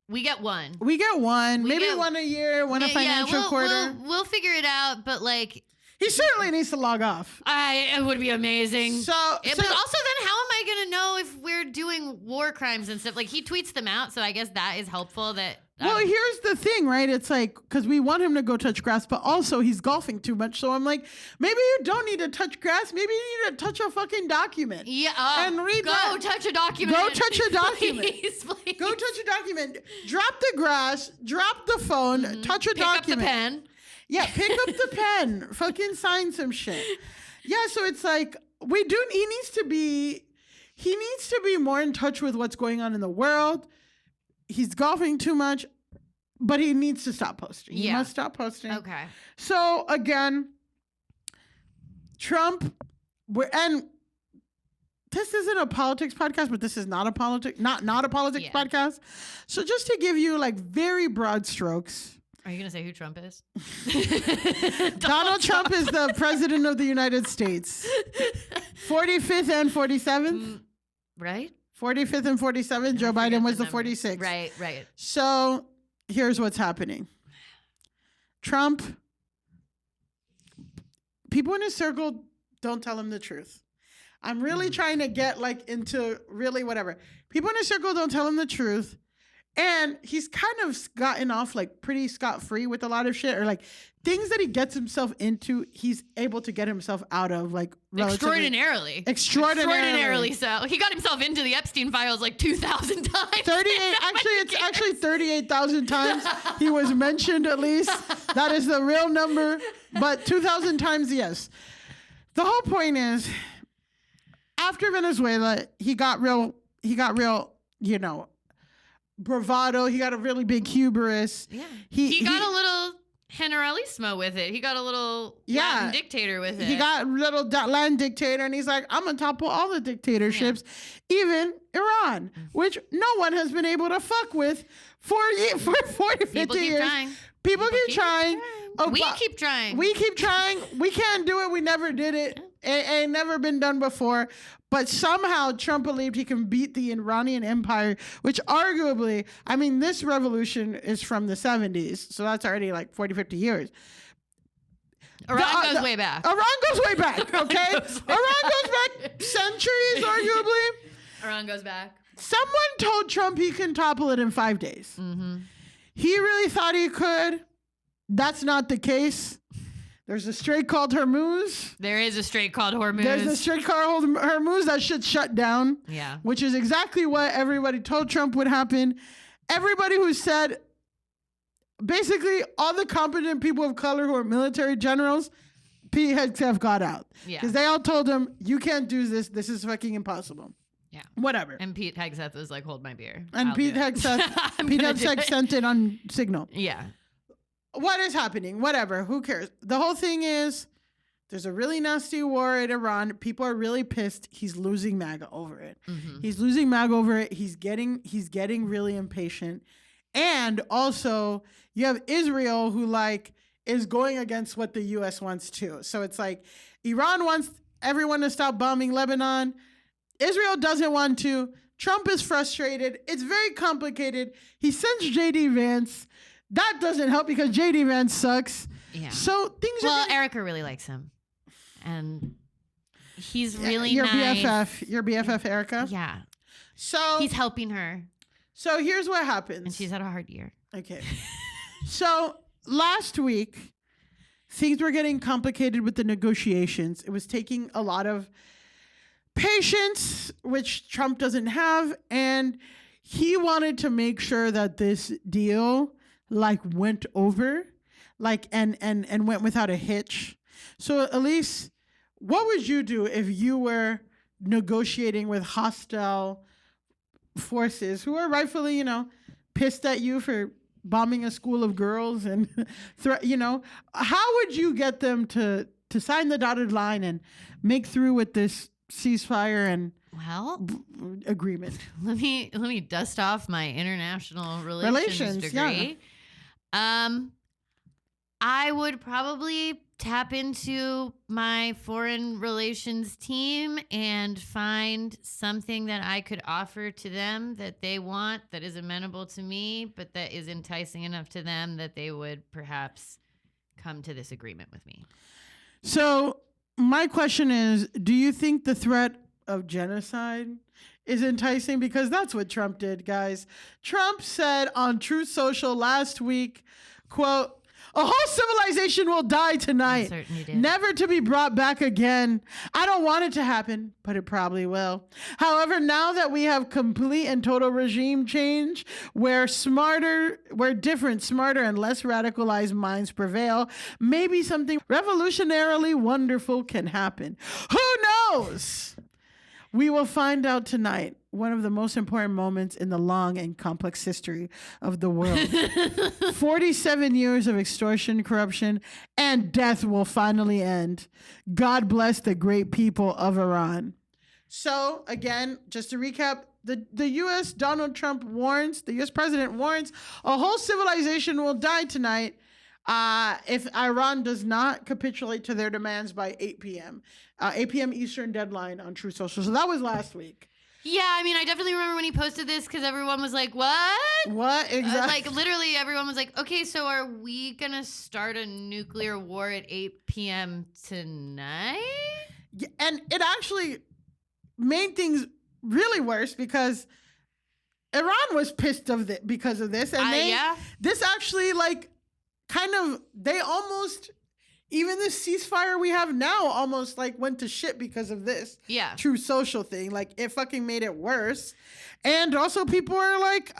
we get one. We get one, We maybe get- one a year, one a financial quarter. We'll figure it out, but like He certainly needs to log off. it would be amazing. So, But also, then how am I gonna know if we're doing war crimes and stuff? Like he tweets them out, so I guess that is helpful. That well, here's the thing, right? It's like, because we want him to go touch grass, but also he's golfing too much. So I'm like, maybe you don't need to touch grass. Maybe you need to touch a fucking document. Yeah, and read go that. touch a document. Go touch a document. Please. Go touch a document. Drop the grass. Drop the phone. Touch a Pick up the document. pen. Yeah, pick up the pen. Fucking sign some shit. Yeah, so it's like he needs to be more in touch with what's going on in the world. He's golfing too much, but he needs to stop posting. He must stop posting. Okay. So again, Trump, and this isn't a politics podcast, but this is not a politics podcast. So just to give you like very broad strokes. Are you gonna say who Trump is? Donald Trump is the president of the United States. 45th and 47th? Right? 45th and 47th. Joe Biden was the 46th. Right, right. So here's what's happening. Trump, people in his circle don't tell him the truth. I'm really trying to get like into really whatever. People in his circle don't tell him the truth. And he's kind of gotten off like pretty scot-free with a lot of shit, or like things that he gets himself into, he's able to get himself out of like extraordinarily so. He got himself into the Epstein files like 2,000 times. 38. Actually, it's actually 38,000 times he was mentioned at least. That is the real number, but 2,000 times, yes. The whole point is, after Venezuela, he got real, you know, bravado. He got a really big hubris. Yeah. He got a little generalismo with it. He got a little Latin dictator with it. He got a little Latin dictator, and he's like, I'm on top of all the dictatorships, even Iran, which no one has been able to fuck with for 40, 50 years. People keep trying. Oh, we keep trying. We keep trying. We can't do it. We never did it. It ain't never been done before. But somehow Trump believed he can beat the Iranian Empire, which arguably, I mean, this revolution is from the 70s. So that's already like 40, 50 years. Iran goes way back. Iran goes way back, okay? Iran goes back centuries, arguably. Iran goes back. Someone told Trump he can topple it in 5 days. Mm-hmm. He really thought he could. That's not the case. There's a strait called Hermes. There is a strait called Hormuz. There's a strait called Hermes that shit shut down. Yeah. Which is exactly what everybody told Trump would happen. Everybody who said, basically all the competent people of color who are military generals, Pete Hegseth got out. Yeah. Because they all told him, you can't do this. This is fucking impossible. Yeah. Whatever. And Pete Hegseth was like, hold my beer. And Pete Hegseth sent it on Signal. Yeah. What is happening? Whatever. Who cares? The whole thing is, there's a really nasty war in Iran. People are really pissed. He's losing MAGA over it. Mm-hmm. He's losing MAGA over it. He's getting really impatient. And also, you have Israel who like is going against what the U.S. wants too. So it's like Iran wants everyone to stop bombing Lebanon. Israel doesn't want to. Trump is frustrated. It's very complicated. He sends J.D. Vance. That doesn't help because J.D. Vance sucks. Yeah. So things well, are... Well, Erica really likes him. And he's really your nice. Your BFF, Erica? Yeah. So... He's helping her. So here's what happens. And she's had a hard year. Okay. So last week, things were getting complicated with the negotiations. It was taking a lot of patience, which Trump doesn't have. And he wanted to make sure that this deal... like went over, like and went without a hitch. So Elise, what would you do if you were negotiating with hostile forces who are rightfully, you know, pissed at you for bombing a school of girls and you know, how would you get them to sign the dotted line and make through with this ceasefire and agreement? Let me dust off my international relations degree. Yeah. I would probably tap into my foreign relations team and find something that I could offer to them that they want, that is amenable to me, but that is enticing enough to them that they would perhaps come to this agreement with me. So my question is, do you think the threat of genocide is enticing? Because that's what Trump did, guys. Trump said on Truth Social last week, quote, "A whole civilization will die tonight, never to be brought back again. I don't want it to happen, but it probably will. However, now that we have complete and total regime change, where different, smarter, and less radicalized minds prevail, maybe something revolutionarily wonderful can happen. Who knows? We will find out tonight, one of the most important moments in the long and complex history of the world. 47 years of extortion, corruption, and death will finally end. God bless the great people of Iran." So, again, just to recap, the U.S. Donald Trump warns, the U.S. president warns, a whole civilization will die tonight if Iran does not capitulate to their demands by 8 p.m. 8 p.m. Eastern deadline on Truth Social. So that was last week. Yeah, I mean, I definitely remember when he posted this because everyone was like, what? What exactly? Like, literally, everyone was like, okay, so are we going to start a nuclear war at 8 p.m. tonight? Yeah, and it actually made things really worse because Iran was pissed because of this. And this actually, like, kind of, they almost... Even the ceasefire we have now almost like went to shit because of this true social thing. Like it fucking made it worse. And also people are like,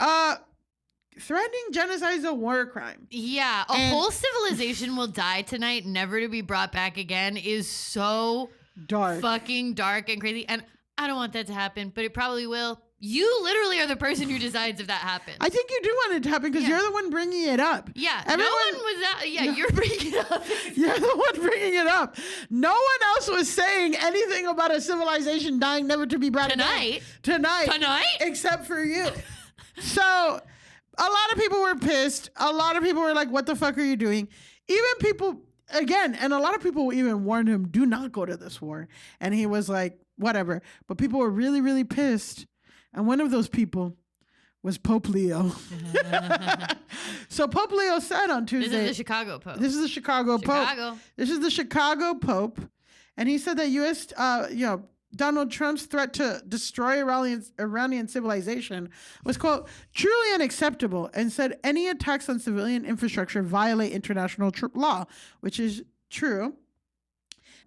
threatening genocide is a war crime. Yeah. A whole civilization will die tonight, never to be brought back again is so fucking dark and crazy. And I don't want that to happen, but it probably will. You literally are the person who decides if that happens. I think you do want it to happen because you're the one bringing it up. Yeah, no one was that. Yeah, you're bringing it up. You're the one bringing it up. No one else was saying anything about a civilization dying never to be brought back. Tonight? Except for you. So a lot of people were pissed. A lot of people were like, what the fuck are you doing? Even people, again, and a lot of people even warned him, do not go to this war. And he was like, whatever. But people were really, really pissed. And one of those people was Pope Leo. So Pope Leo said on Tuesday. This is the Chicago Pope. This is the Chicago Pope. This is the Chicago Pope. And he said that U.S., Donald Trump's threat to destroy Iranian civilization was, quote, truly unacceptable, and said any attacks on civilian infrastructure violate international law, which is true.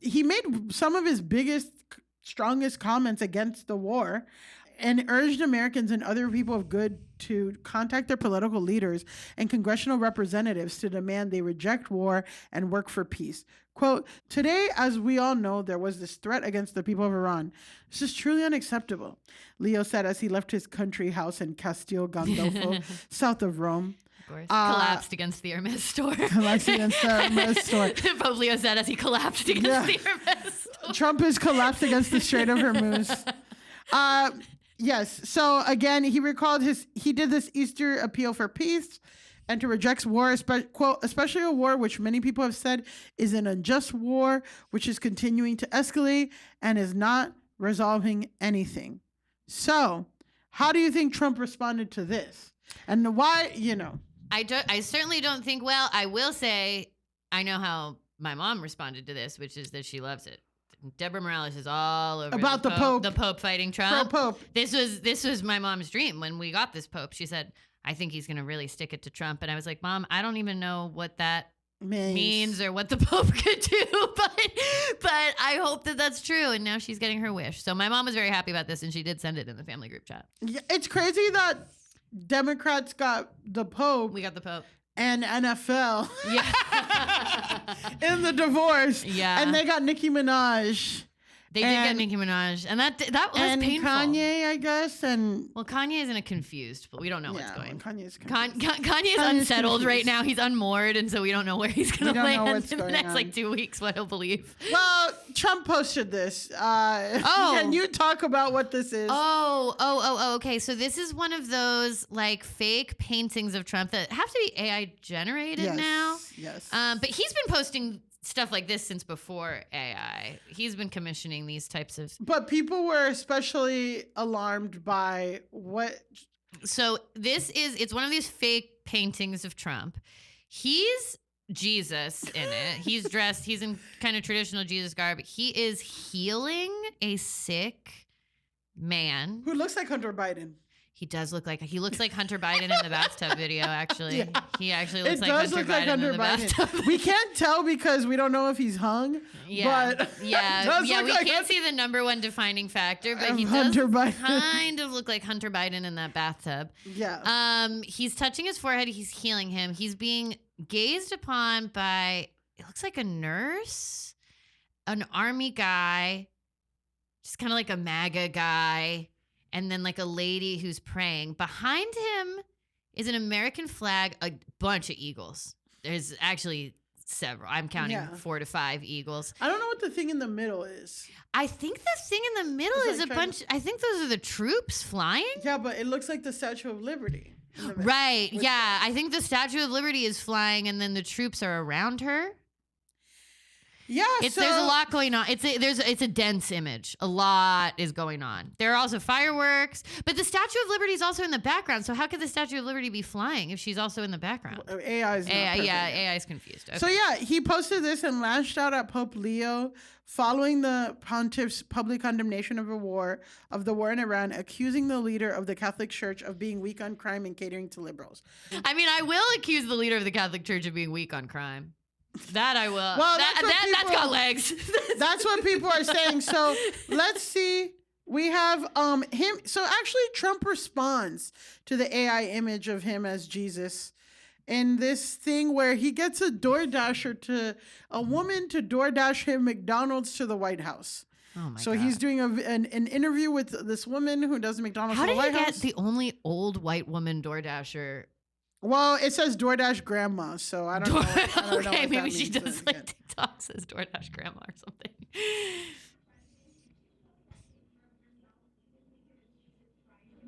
He made some of his biggest, strongest comments against the war and urged Americans and other people of good to contact their political leaders and congressional representatives to demand they reject war and work for peace. Quote, today, as we all know, there was this threat against the people of Iran. This is truly unacceptable, Leo said as he left his country house in Castel Gandolfo, south of Rome. Of course. Collapsed against the Hermes store. Collapsed against the Hermes store. Pope Leo said as he collapsed against the Hermes store. Trump is collapsed against the Strait of Hormuz. Yes. So again, he recalled he did this Easter appeal for peace and to reject war, quote, especially a war which many people have said is an unjust war, which is continuing to escalate and is not resolving anything. So how do you think Trump responded to this? And why, I certainly don't think, well, I will say, I know how my mom responded to this, which is that she loves it. Deborah Morales is all over about the Pope. The Pope fighting Trump. Pro-Pope. This was my mom's dream when we got this Pope. She said, I think he's going to really stick it to Trump. And I was like, Mom, I don't even know what that means or what the Pope could do. But I hope that that's true. And now she's getting her wish. So my mom was very happy about this, and she did send it in the family group chat. Yeah, it's crazy that Democrats got the Pope. We got the Pope. And NFL in the divorce. Yeah. And they got Nicki Minaj. They did get Nicki Minaj. And that was and painful. Kanye, I guess. And well, Kanye is in a confused, but we don't know what's going on. Kanye's unsettled right now. He's unmoored, and so we don't know where he's going to land in the next like 2 weeks, what he'll believe. Well, Trump posted this. Can you talk about what this is? Okay. So this is one of those like fake paintings of Trump that have to be AI generated now. Yes. But he's been posting stuff like this since before AI. He's been commissioning these types of... But people were especially alarmed by what... So it's one of these fake paintings of Trump. He's Jesus in it. He's dressed, he's in kind of traditional Jesus garb. He is healing a sick man. Who looks like Hunter Biden. He looks like Hunter Biden in the bathtub video, actually. Yeah. He actually looks like Hunter Biden in the bathtub. We can't tell because we don't know if he's hung. Yeah. But we can't see the number one defining factor, but he does kind of look like Hunter Biden in that bathtub. Yeah. He's touching his forehead. He's healing him. He's being gazed upon by, it looks like a nurse, an army guy, just kind of like a MAGA guy. And then like a lady who's praying. Behind him is an American flag, a bunch of eagles. There's actually several. I'm counting 4 to 5 eagles. I don't know what the thing in the middle is. I think the thing in the middle is a bunch. I think those are the troops flying. Yeah, but it looks like the Statue of Liberty. Right. Yeah. I think the Statue of Liberty is flying and then the troops are around her. Yeah, There's a lot going on. It's a dense image. A lot is going on. There are also fireworks, but the Statue of Liberty is also in the background. So how could the Statue of Liberty be flying if she's also in the background? AI is not perfect. AI is confused. Okay. So yeah, he posted this and lashed out at Pope Leo following the pontiff's public condemnation of the war in Iran, accusing the leader of the Catholic Church of being weak on crime and catering to liberals. I mean, I will accuse the leader of the Catholic Church of being weak on crime. That I will. Well, that's got legs. That's what people are saying. So let's see. We have him. So actually, Trump responds to the AI image of him as Jesus in this thing where he gets a woman to DoorDash him McDonald's to the White House. Oh my so God. he's doing an interview with this woman who does McDonald's How to the did he White get House. the only old white woman DoorDasher? Well, it says DoorDash grandma, so I don't know. I don't know Okay, what maybe that she means. does like TikToks as DoorDash grandma or something.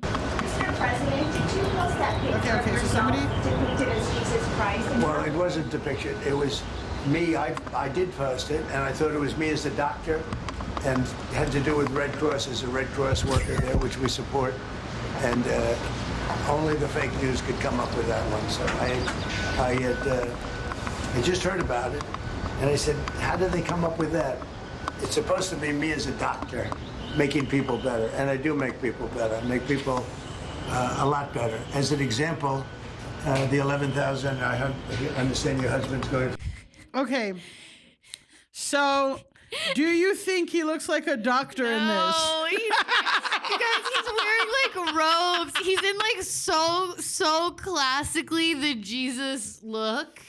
Mr. President, did you post that picture Okay, of so yourself somebody- depicted as Jesus Christ? Well, it wasn't depicted. It was me. I did post it, and I thought it was me as a doctor, and it had to do with Red Cross as a Red Cross worker there, which we support. And only the fake news could come up with that one. So I just heard about it, and I said, how did they come up with that? It's supposed to be me as a doctor making people better, and I do make people better. I make people a lot better. As an example, the 11,000, I understand your husband's going to... Okay. So, do you think he looks like a doctor in this? Oh, you guys, he's wearing like robes. He's in like so classically the Jesus look.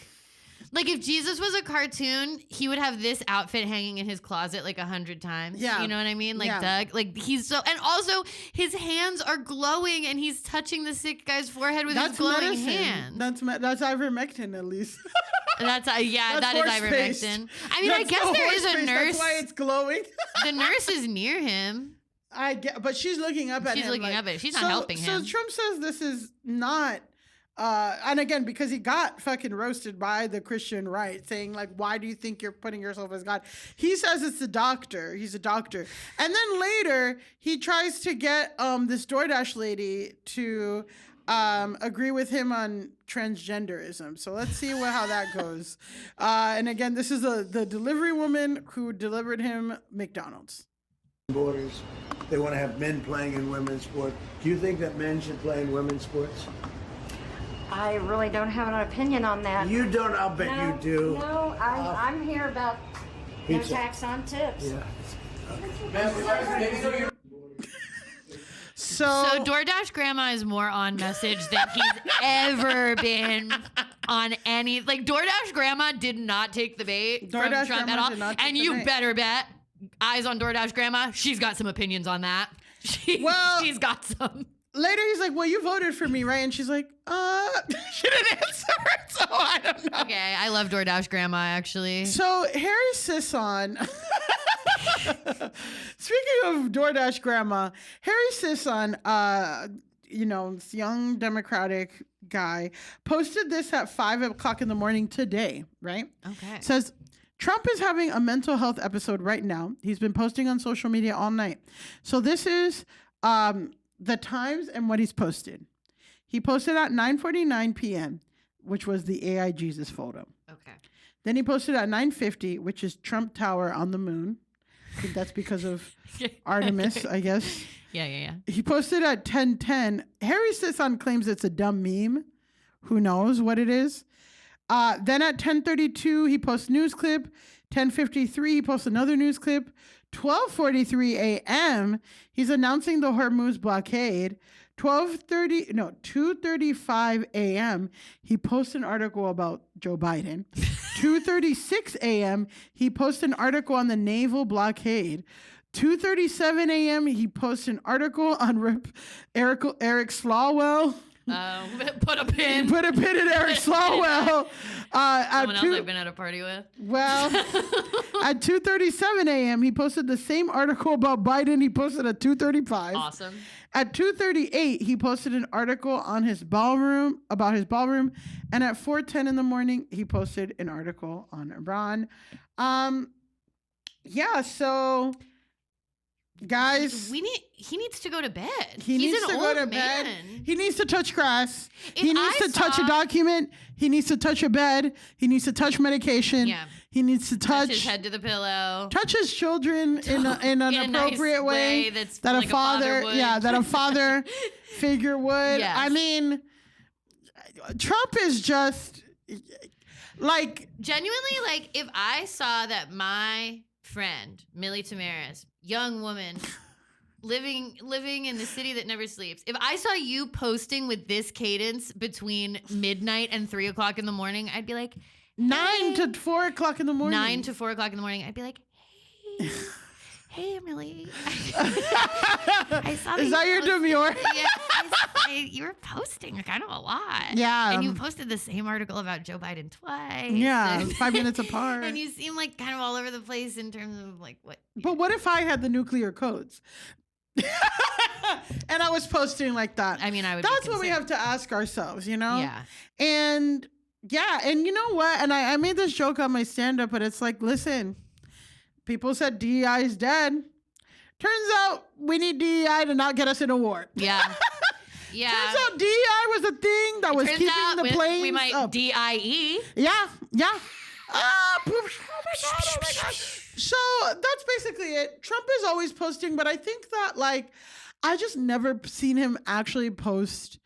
Like if Jesus was a cartoon, he would have this outfit hanging in his closet like 100 times. Yeah. You know what I mean? Like Yeah. Doug. Like he's so, and also his hands are glowing and he's touching the sick guy's forehead with his glowing hand. That's ivermectin, at least. That is horse paste. ivermectin. I mean, I That's guess the there horse is a paste, nurse. That's why it's glowing. The nurse is near him. I get, but she's looking up at him. She's looking up at him. She's not helping him. So Trump says this is not, and again, because he got fucking roasted by the Christian right, saying like, why do you think you're putting yourself as God? He says it's the doctor. He's a doctor. And then later, he tries to get this DoorDash lady to agree with him on transgenderism. So let's see how that goes. And again, this is the delivery woman who delivered him McDonald's. Borders. They want to have men playing in women's sport. Do you think that men should play in women's sports? I really don't have an opinion on that. You don't, I'll bet no, you do. No, I'm here about no Pizza. tax on tips. Yeah. So DoorDash grandma is more on message than he's ever been on any. Like DoorDash grandma did not take the bait from DoorDash Trump at grandma all. did not take And the you bait. better bet, eyes on DoorDash grandma, she's got some opinions on that. She's got some. Later, he's like, well, you voted for me, right? And she's like, she didn't answer. So I don't know. Okay, I love DoorDash grandma actually. So Harry Sisson, speaking of DoorDash grandma, Harry Sisson, this young Democratic guy, posted this at 5 o'clock in the morning today, right? Okay. Says, Trump is having a mental health episode right now. He's been posting on social media all night. So this is the times and what he's posted. He posted at 9:49 p.m., which was the AI Jesus photo. Okay. Then he posted at 9:50, which is Trump Tower on the moon. I think that's because of Artemis, I guess. Yeah. He posted at 10:10. Harry Sisson claims it's a dumb meme. Who knows what it is? Then at 10:32, he posts news clip. 10:53, he posts another news clip. 12:43 a.m., he's announcing the Hermes blockade. 2:35 a.m., he posts an article about Joe Biden. 2:36 a.m., he posts an article on the naval blockade. 2:37 a.m., he posts an article on Eric Swalwell. Put a pin. Put a pin in Eric Swalwell. Someone else I've been at a party with. Well, at 2:37 a.m., he posted the same article about Biden. He posted at 2:35. Awesome. At 2:38, he posted an article on his ballroom, about his ballroom. And at 4:10 in the morning, he posted an article on Iran. yeah, so guys, he needs to go to bed. he He's needs an to go old to man. bed. He needs to touch grass. If He needs I to touch a saw- document. He needs to touch a bed. He needs to touch medication. Yeah. He needs to Touch touch his head to the pillow. touch his children in an a nice appropriate way that's that like a a father father, would. yeah, that a father figure would. Yes. I mean, Trump is just like, Genuinely, like, if I saw that my friend, Millie Tamaris, young woman, living in the city that never sleeps, if I saw you posting with this cadence between midnight and 3 o'clock in the morning, I'd be like, 9 to 4 o'clock in the morning. 9 to 4 o'clock in the morning, I'd be like, hey, hey, Millie. I saw Is that your demure? Yeah, you were posting kind of a lot. Yeah. And you posted the same article about Joe Biden twice. Yeah, and- 5 minutes apart. And you seem like kind of all over the place in terms of like what. But what if I had the nuclear codes? And I was posting like that. I mean, I would. be That's what we have concerned. to ask ourselves, you know? Yeah. And yeah, and you know what? And I made this joke on my stand-up, but it's like, listen, people said DEI is dead. Turns out we need DEI to not get us in a war. Yeah. Yeah. Turns out DEI was a thing that was Turns keeping out the planes we might up. DIE. Yeah, yeah. Oh my gosh. So that's basically it. Trump is always posting, but I think that like I just never seen him actually post.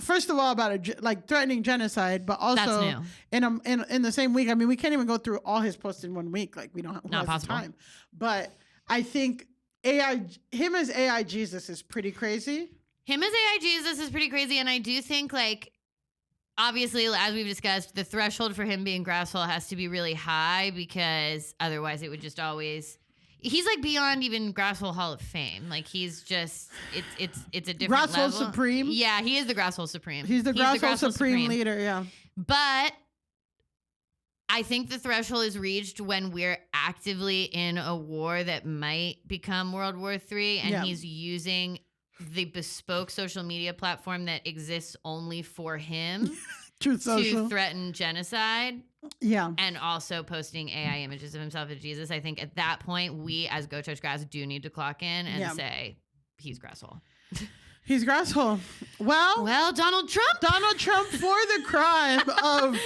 First of all, about like threatening genocide, but also That's in the same week. I mean, we can't even go through all his posts in 1 week. Like we don't have Not possible. time. But I think him as AI Jesus is pretty crazy. Him as AI Jesus is pretty crazy, and I do think like. Obviously, as we've discussed, the threshold for him being Grasshole has to be really high because otherwise it would just always... He's like beyond even Grasshole Hall of Fame. Like he's just... It's a different Grasshole level. Supreme? Yeah, he is the Grasshole Supreme. He's the Grasshole Supreme leader, yeah. But I think the threshold is reached when we're actively in a war that might become World War III, and he's using... the bespoke social media platform that exists only for him Truth Social. to threaten genocide. Yeah. And also posting AI images of himself as Jesus. I think at that point, we as Go Touch Grass do need to clock in and say, he's Grasshole. He's Grasshole. Well, Donald Trump for the crime of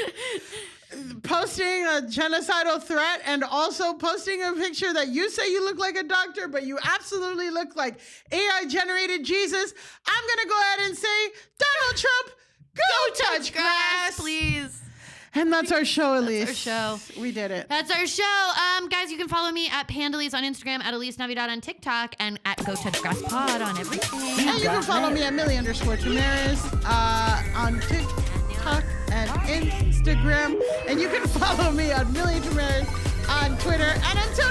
posting a genocidal threat and also posting a picture that you say you look like a doctor, but you absolutely look like AI generated Jesus. I'm going to go ahead and say, Donald Trump, go touch grass. Please. And that's our show, Elise. That's our show. We did it. That's our show. Guys, you can follow me at Pandalise on Instagram, at Elise Navidad on TikTok, and at Go Touch Grass Pod on everything. And you can follow me at Millie_Tamaris on TikTok and Instagram. And you can follow me at Millie Tamaris on Twitter. And until